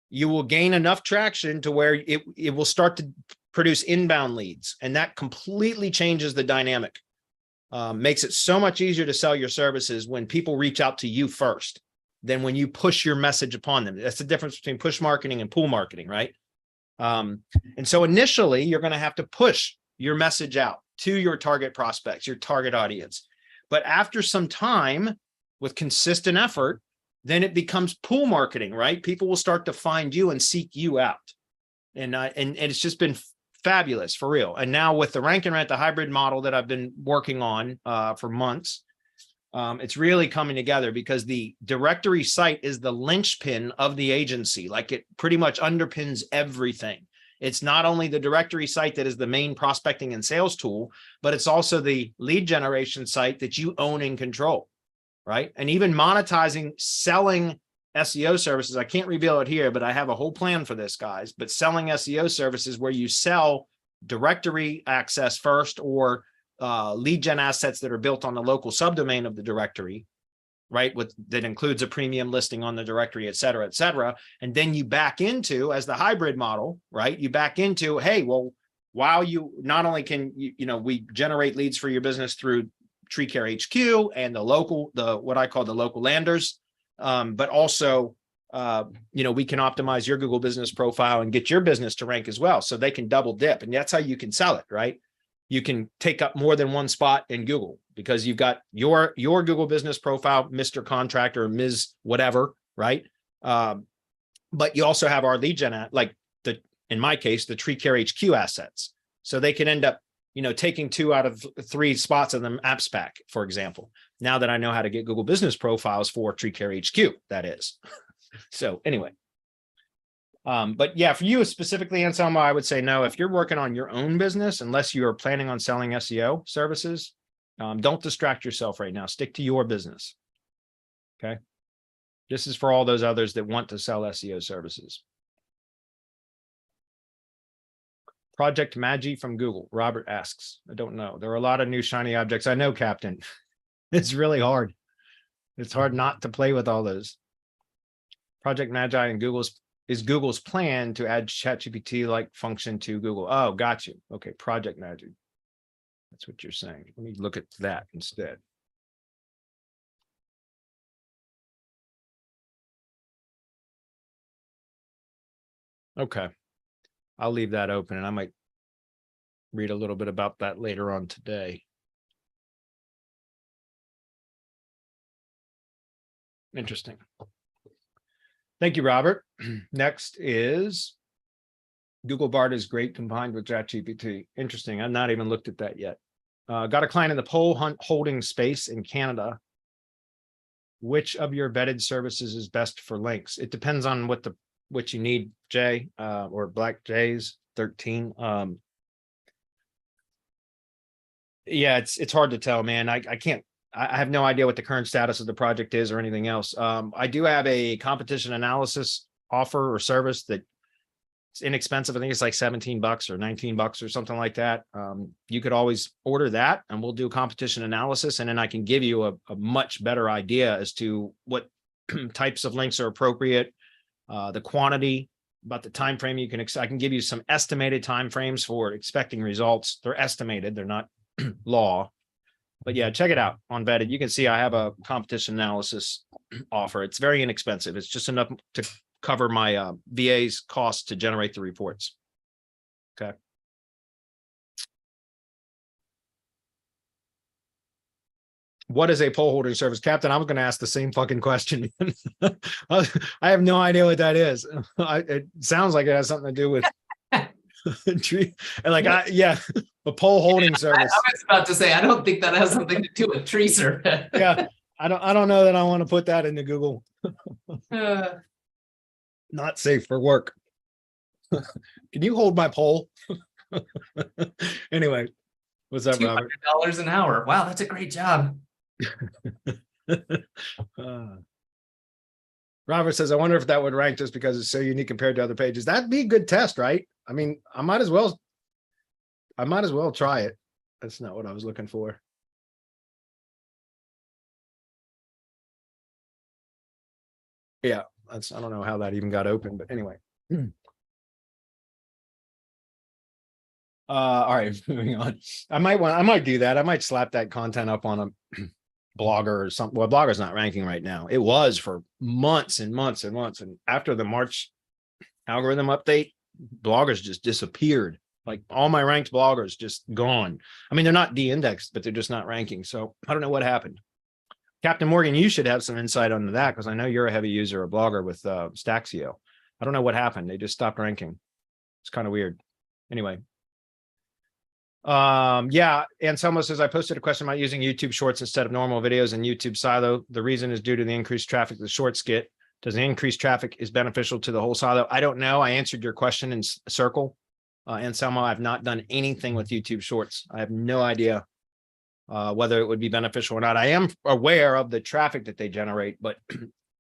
you will gain enough traction to where it will start to produce inbound leads. And that completely changes the dynamic. Makes it so much easier to sell your services when people reach out to you first than when you push your message upon them. That's the difference between push marketing and pull marketing, right? And so initially, you're going to have to push your message out to your target prospects, your target audience. But after some time, with consistent effort, then it becomes pull marketing, right? People will start to find you and seek you out. And it's just been fabulous, for real. And now with the rank and rent, the hybrid model that I've been working on for months, it's really coming together, because the directory site is the linchpin of the agency. Like it pretty much underpins everything. It's not only the directory site that is the main prospecting and sales tool, but it's also the lead generation site that you own and control. Right. And even monetizing, selling SEO services. I can't reveal it here, but I have a whole plan for this, guys. But selling SEO services where you sell directory access first, or lead gen assets that are built on the local subdomain of the directory, right? That includes a premium listing on the directory, et cetera, et cetera. And then you back into, as the hybrid model, right? You back into, hey, well, while you not only can, we generate leads for your business through TreeCare HQ and what I call the local landers, but also, we can optimize your Google business profile and get your business to rank as well. So they can double dip, and that's how you can sell it, right? You can take up more than one spot in Google because you've got your Google business profile, Mr. Contractor, or Ms. Whatever, right? But you also have our lead gen, in my case, the TreeCare HQ assets. So they can end up, taking 2 out of 3 spots in the apps pack, for example. Now that I know how to get Google business profiles for TreeCare HQ, that is. So anyway. But yeah, for you specifically, Anselmo, I would say no. If you're working on your own business, unless you are planning on selling SEO services, don't distract yourself right now. Stick to your business. Okay. This is for all those others that want to sell SEO services. Project Magi from Google. Robert asks, I don't know. There are a lot of new shiny objects. I know, Captain. It's really hard. It's hard not to play with all those. Project Magi and is Google's plan to add ChatGPT-like function to Google. Oh, got you. Okay, Project Magi. That's what you're saying. Let me look at that instead. Okay. I'll leave that open, and I might read a little bit about that later on today. Interesting. Thank you, Robert. Next is Google Bard is great combined with ChatGPT. Interesting. I've not even looked at that yet. Got a client in the pole hunt holding space in Canada. Which of your vetted services is best for links? It depends on what you need, Jay, or Black Jays 13. Yeah, it's hard to tell, man. I have no idea what the current status of the project is or anything else. I do have a competition analysis offer or service that it's inexpensive. I think it's like $17 or $19 or something like that. You could always order that and we'll do competition analysis. And then I can give you a much better idea as to what types of links are appropriate, the quantity, about the time frame you can I can give you some estimated time frames for expecting results. They're estimated, they're not law. But yeah, check it out on Vetted. You can see I have a competition analysis offer. It's very inexpensive. It's just enough to cover my VA's cost to generate the reports. Okay. What is a poll holding service? Captain, I was going to ask the same fucking question. I have no idea what that is. It sounds like it has something to do with tree. Yeah, a poll holding service. I was about to say, I don't think that has something to do with tree service. Yeah, I don't know that I want to put that into Google. Not safe for work. Can you hold my poll? Anyway, what's up, Robert? $200 an hour. Wow, that's a great job. Robert says, I wonder if that would rank just because it's so unique compared to other pages. That'd be a good test, right? I mean, I might as well try it. That's not what I was looking for. Yeah, I don't know how that even got open, but anyway. All right, moving on. I might do that. I might slap that content up on a Blogger or something. Well, Blogger's not ranking right now. It was for months and months and months. And after the March algorithm update, Bloggers just disappeared. Like all my ranked bloggers just gone. I mean, they're not de-indexed, but they're just not ranking. So I don't know what happened. Captain Morgan, you should have some insight onto that because I know you're a heavy user of Blogger with Staxio. I don't know what happened. They just stopped ranking. It's kind of weird. Anyway. Yeah, Anselmo says I posted a question about using YouTube Shorts instead of normal videos in YouTube silo. The reason is due to the increased traffic the Shorts get. Does the increased traffic is beneficial to the whole silo? I don't know. I answered your question in circle. Anselmo, I've not done anything with YouTube Shorts. I have no idea whether it would be beneficial or not. I am aware of the traffic that they generate, but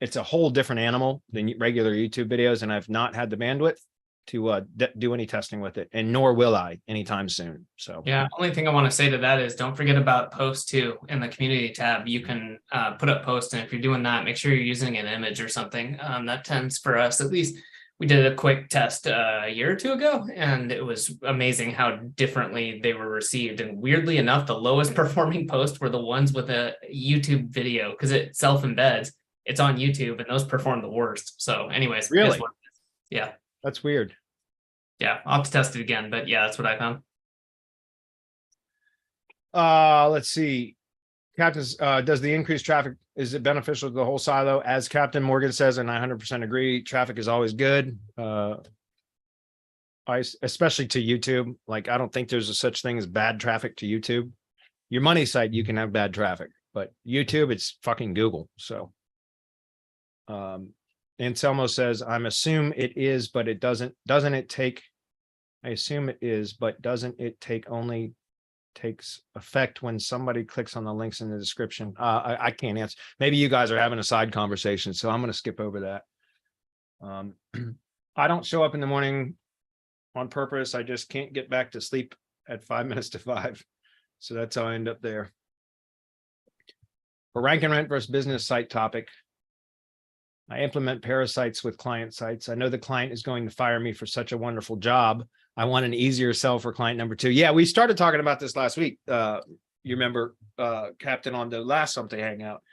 it's a whole different animal than regular YouTube videos, and I've not had the bandwidth to do any testing with it, and nor will I anytime soon. So yeah, only thing I want to say to that is don't forget about posts too. In the community tab, you can put up posts, and if you're doing that, make sure you're using an image or something. That tends for us, at least. We did a quick test a year or two ago, and it was amazing how differently they were received. And weirdly enough, the lowest performing posts were the ones with a YouTube video, because it self-embeds. It's on YouTube, and those perform the worst. So anyways, Really? Yeah. That's weird. Yeah, I'll have to test it again, but yeah, that's what I found. Let's see. Captain's, does the increased traffic, is it beneficial to the whole silo? As Captain Morgan says, and I 100% agree, traffic is always good. Especially to YouTube. Like, I don't think there's a such thing as bad traffic to YouTube. Your money site, you can have bad traffic, but YouTube, it's fucking Google. So, Anselmo says, I assume it is, but it doesn't it take, I assume it is, but doesn't it take only takes effect when somebody clicks on the links in the description? I can't answer. Maybe you guys are having a side conversation, so I'm going to skip over that. I don't show up in the morning on purpose. I just can't get back to sleep at 5 minutes to 5. So that's how I end up there. For rank and rent versus business site topic, I implement parasites with client sites. I know the client is going to fire me for such a wonderful job. I want an easier sell for client number 2. Yeah, we started talking about this last week. You remember, Captain, on the last Something Hangout.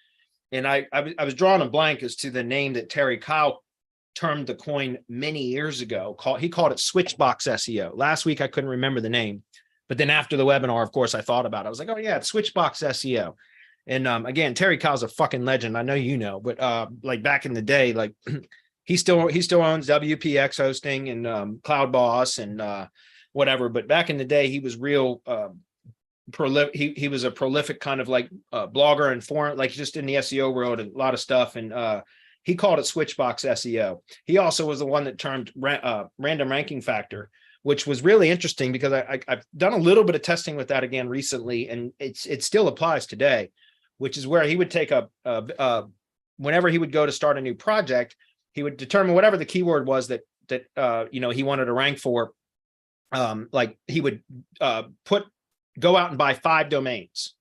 And I was drawing a blank as to the name that Terry Kyle termed the coin many years ago. He called it Switchbox SEO. Last week, I couldn't remember the name. But then after the webinar, of course, I thought about it. I was like, oh, yeah, it's Switchbox SEO. And again, Terry Kyle's a fucking legend. I know you know, but like back in the day, like he still owns WPX hosting and Cloud Boss and whatever. But back in the day, he was real prolific. He was a prolific kind of like blogger and forum, like just in the SEO world, a lot of stuff. And he called it Switchbox SEO. He also was the one that termed random ranking factor, which was really interesting because I've done a little bit of testing with that again recently, and it still applies today, which is where he would take whenever he would go to start a new project, he would determine whatever the keyword was that he wanted to rank for. Like he would go out and buy 5 domains.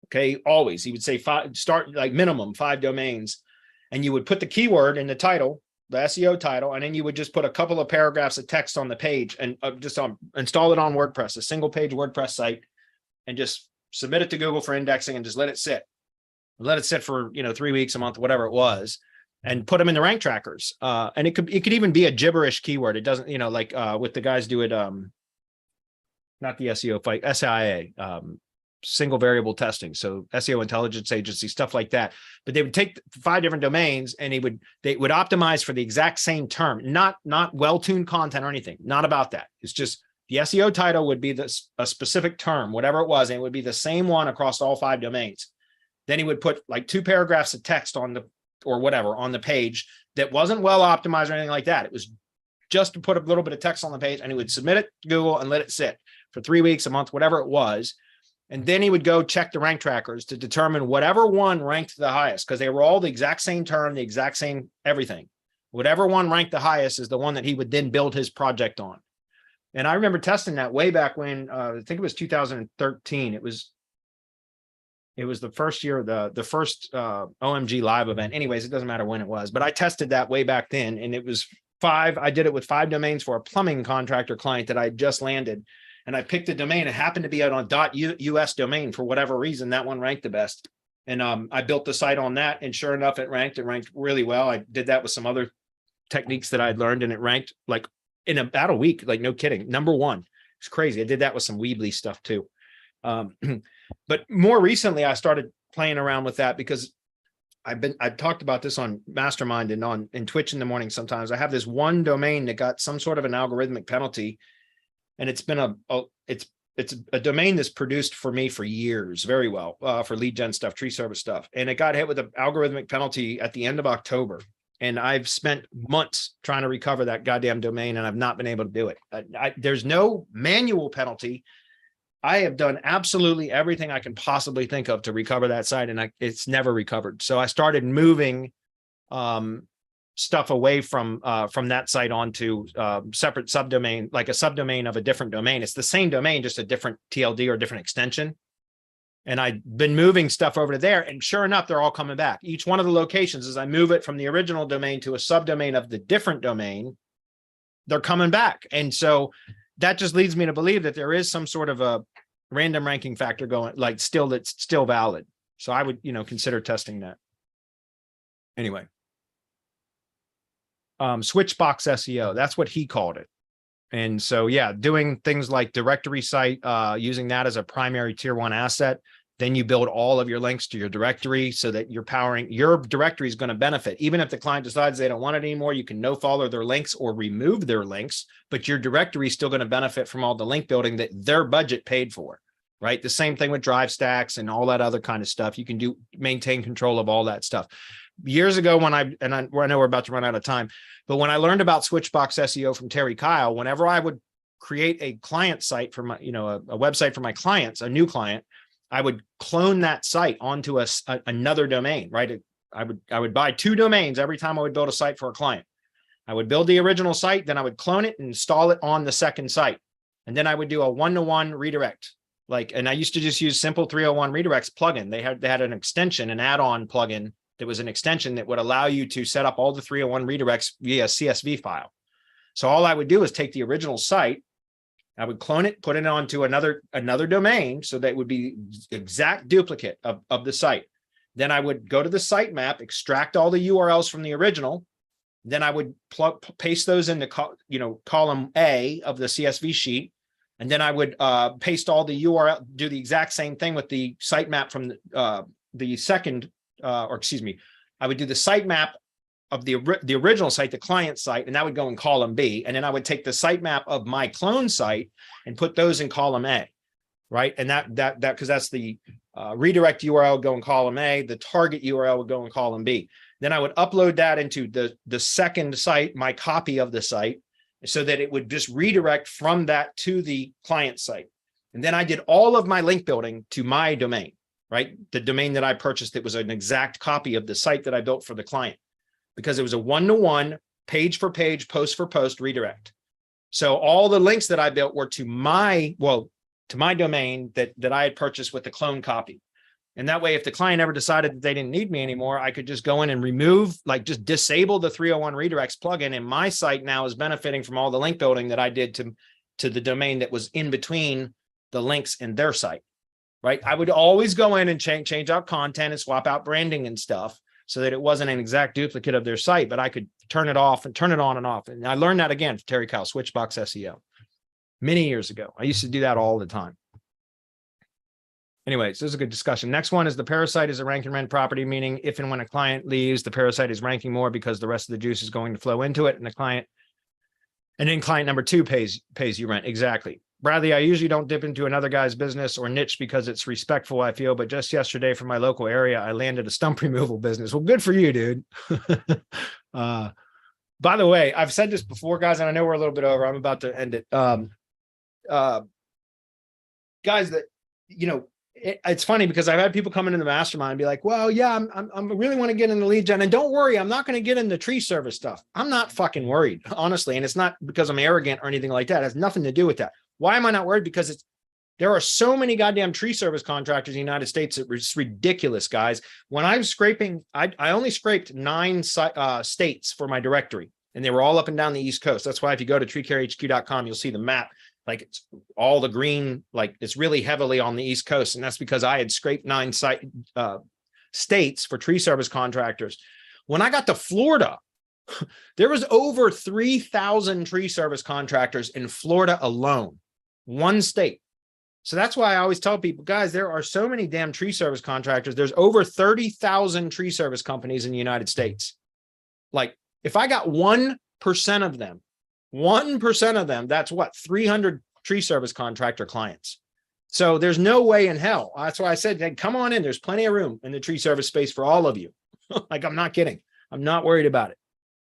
Okay, always he would say start like minimum 5 domains, and you would put the keyword in the title, the SEO title, and then you would just put a couple of paragraphs of text on the page and install it on WordPress, a single page WordPress site, and just submit it to Google for indexing and just let it sit. Let it sit for 3 weeks, a month, whatever it was, and put them in the rank trackers. And it could even be a gibberish keyword. It doesn't, like with the guys do it, not the SEO fight, SIA, single variable testing. So SEO intelligence agency, stuff like that. But they would take 5 different domains and they would optimize for the exact same term, not well-tuned content or anything, not about that. It's just the SEO title would be a specific term, whatever it was, and it would be the same one across all 5 domains. Then he would put like 2 paragraphs of text on the page that wasn't well optimized or anything like that. It was just to put a little bit of text on the page, and he would submit it to Google and let it sit for 3 weeks, a month, whatever it was. And then he would go check the rank trackers to determine whatever one ranked the highest, because they were all the exact same term, the exact same everything. Whatever one ranked the highest is the one that he would then build his project on. And I remember testing that way back when, I think it was 2013. It was the first year, the first OMG live event. Anyways, it doesn't matter when it was, but I tested that way back then, and it was 5. I did it with 5 domains for a plumbing contractor client that I just landed, and I picked a domain. It happened to be on .us domain for whatever reason. That one ranked the best, and I built the site on that, and sure enough, it ranked really well. I did that with some other techniques that I'd learned, and it ranked like in about a week, like no kidding, number 1. It's crazy. I did that with some Weebly stuff too. But more recently, I started playing around with that because I've talked about this on Mastermind and in Twitch in the morning. Sometimes I have this one domain that got some sort of an algorithmic penalty, and it's been it's a domain that's produced for me for years, very well, for lead gen stuff, tree service stuff. And it got hit with an algorithmic penalty at the end of October. And I've spent months trying to recover that goddamn domain, and I've not been able to do it. There's no manual penalty. I have done absolutely everything I can possibly think of to recover that site, and it's never recovered. So I started moving stuff away from that site onto separate subdomain, like a subdomain of a different domain. It's the same domain, just a different TLD or different extension. And I've been moving stuff over to there, and sure enough, they're all coming back. Each one of the locations, as I move it from the original domain to a subdomain of the different domain, they're coming back. And so that just leads me to believe that there is some sort of a random ranking factor going, like that's still valid. So I would, consider testing that. Anyway. Switchbox SEO, that's what he called it. And so, yeah, doing things like directory site, using that as a primary tier 1 asset. Then you build all of your links to your directory so that you're powering your directory is going to benefit. Even if the client decides they don't want it anymore, you can no follow their links or remove their links, but your directory is still going to benefit from all the link building that their budget paid for, right? The same thing with drive stacks and all that other kind of stuff. You can maintain control of all that stuff. Years ago, I know we're about to run out of time, but when I learned about Switchbox SEO from Terry Kyle, whenever I would create a client site for my, a website for my clients, a new client, I would clone that site onto another domain, right? I would buy 2 domains every time I would build a site for a client. I would build the original site, then I would clone it and install it on the second site. And then I would do a 1-to-1 redirect. And I used to just use simple 301 redirects plugin. They had an extension, an add-on plugin that was an extension that would allow you to set up all the 301 redirects via CSV file. So all I would do is take the original site, I would clone it, put it onto another domain so that it would be exact duplicate of the site. Then I would go to the sitemap, extract all the URLs from the original. Then I would paste those into column A of the CSV sheet. And then I would paste all the URL, do the exact same thing with the sitemap from the second, I would do the sitemap of the original site, the client site, and that would go in column B. And then I would take the sitemap of my clone site and put those in column A, right? And that because that's the redirect URL would go in column A, the target URL would go in column B. Then I would upload that into the second site, my copy of the site, so that it would just redirect from that to the client site. And then I did all of my link building to my domain, right? The domain that I purchased, it was an exact copy of the site that I built for the client, because it was a 1-to-1, page for page, post for post redirect. So all the links that I built were to my domain that I had purchased with the clone copy. And that way, if the client ever decided that they didn't need me anymore, I could just go in and remove, just disable the 301 redirects plugin. And my site now is benefiting from all the link building that I did to the domain that was in between the links and their site, right? I would always go in and change out content and swap out branding and stuff so that it wasn't an exact duplicate of their site, but I could turn it off and turn it on and off. And I learned that again from Terry Kyle, Switchbox SEO, many years ago. I used to do that all the time. Anyways, this is a good discussion. Next one is the parasite is a rank and rent property, meaning if and when a client leaves, the parasite is ranking more because the rest of the juice is going to flow into it, and then client number 2 pays you rent. Exactly. Bradley, I usually don't dip into another guy's business or niche because it's respectful, I feel, but just yesterday from my local area, I landed a stump removal business. Well, good for you, dude. By the way, I've said this before, guys, and I know we're a little bit over. I'm about to end it. Guys, that, it's funny because I've had people come into the mastermind and be like, well, yeah, I'm really want to get into lead gen, and don't worry, I'm not going to get into tree service stuff. I'm not fucking worried, honestly. And it's not because I'm arrogant or anything like that. It has nothing to do with that. Why am I not worried? Because there are so many goddamn tree service contractors in the United States. It's ridiculous, guys. When I was scraping, I only scraped 9 states for my directory, and they were all up and down the East Coast. That's why if you go to treecarehq.com, you'll see the map. It's all the green, it's really heavily on the East Coast. And that's because I had scraped 9 states for tree service contractors. When I got to Florida, there was over 3,000 tree service contractors in Florida alone, one state. So that's why I always tell people, guys, there are so many damn tree service contractors. There's over 30,000 tree service companies in the United States. If I got 1% of them, 1% of them, that's what, 300 tree service contractor clients. So there's no way in hell. That's why I said, hey, come on in. There's plenty of room in the tree service space for all of you. I'm not kidding. I'm not worried about it.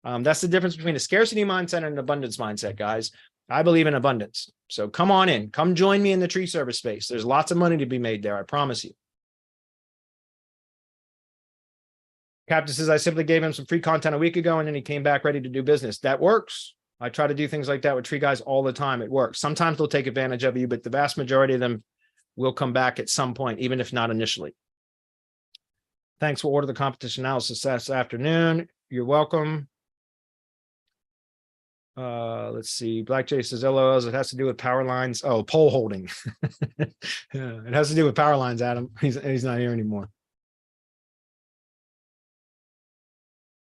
That's the difference between a scarcity mindset and an abundance mindset, guys. I believe in abundance. So come on in. Come join me in the tree service space. There's lots of money to be made there. I promise you. Captain says, I simply gave him some free content a week ago and then he came back ready to do business. That works. I try to do things like that with tree guys all the time. It works. Sometimes they'll take advantage of you, but the vast majority of them will come back at some point, even if not initially. Thanks for order the competition analysis this afternoon. You're welcome. Let's see. Black Jay says, LOLs, it has to do with power lines. Oh, pole holding. Yeah, it has to do with power lines, Adam. He's not here anymore.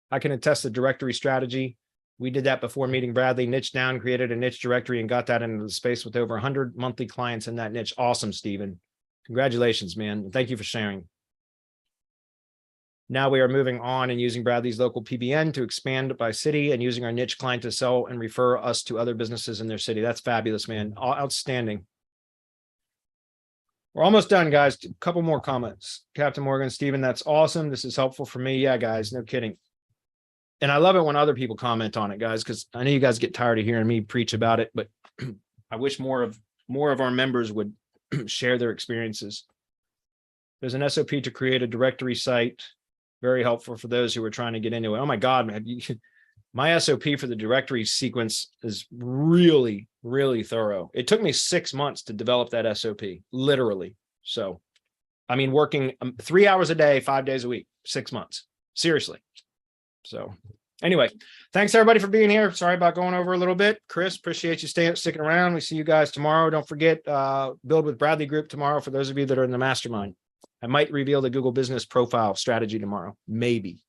I can attest the directory strategy. We did that before meeting Bradley, niche down, created a niche directory and got that into the space with over 100 monthly clients in that niche. Awesome, Stephen. Congratulations, man. Thank you for sharing. Now we are moving on and using Bradley's local PBN to expand by city and using our niche client to sell and refer us to other businesses in their city. That's fabulous, man. Outstanding. We're almost done, guys. A couple more comments. Captain Morgan, Stephen, that's awesome. This is helpful for me. Yeah, guys, no kidding. And I love it when other people comment on it, guys, because I know you guys get tired of hearing me preach about it, but I wish more of our members would share their experiences. There's an SOP to create a directory site. Very helpful for those who are trying to get into it. Oh my God, man. My SOP for the directory sequence is really, really thorough. It took me 6 months to develop that SOP, literally. So, I mean, working 3 hours a day, 5 days a week, 6 months, seriously. So anyway, thanks everybody for being here. Sorry about going over a little bit. Chris, appreciate you sticking around. We see you guys tomorrow. Don't forget, Build with Bradley group tomorrow for those of you that are in the mastermind. I might reveal the Google business profile strategy tomorrow, maybe.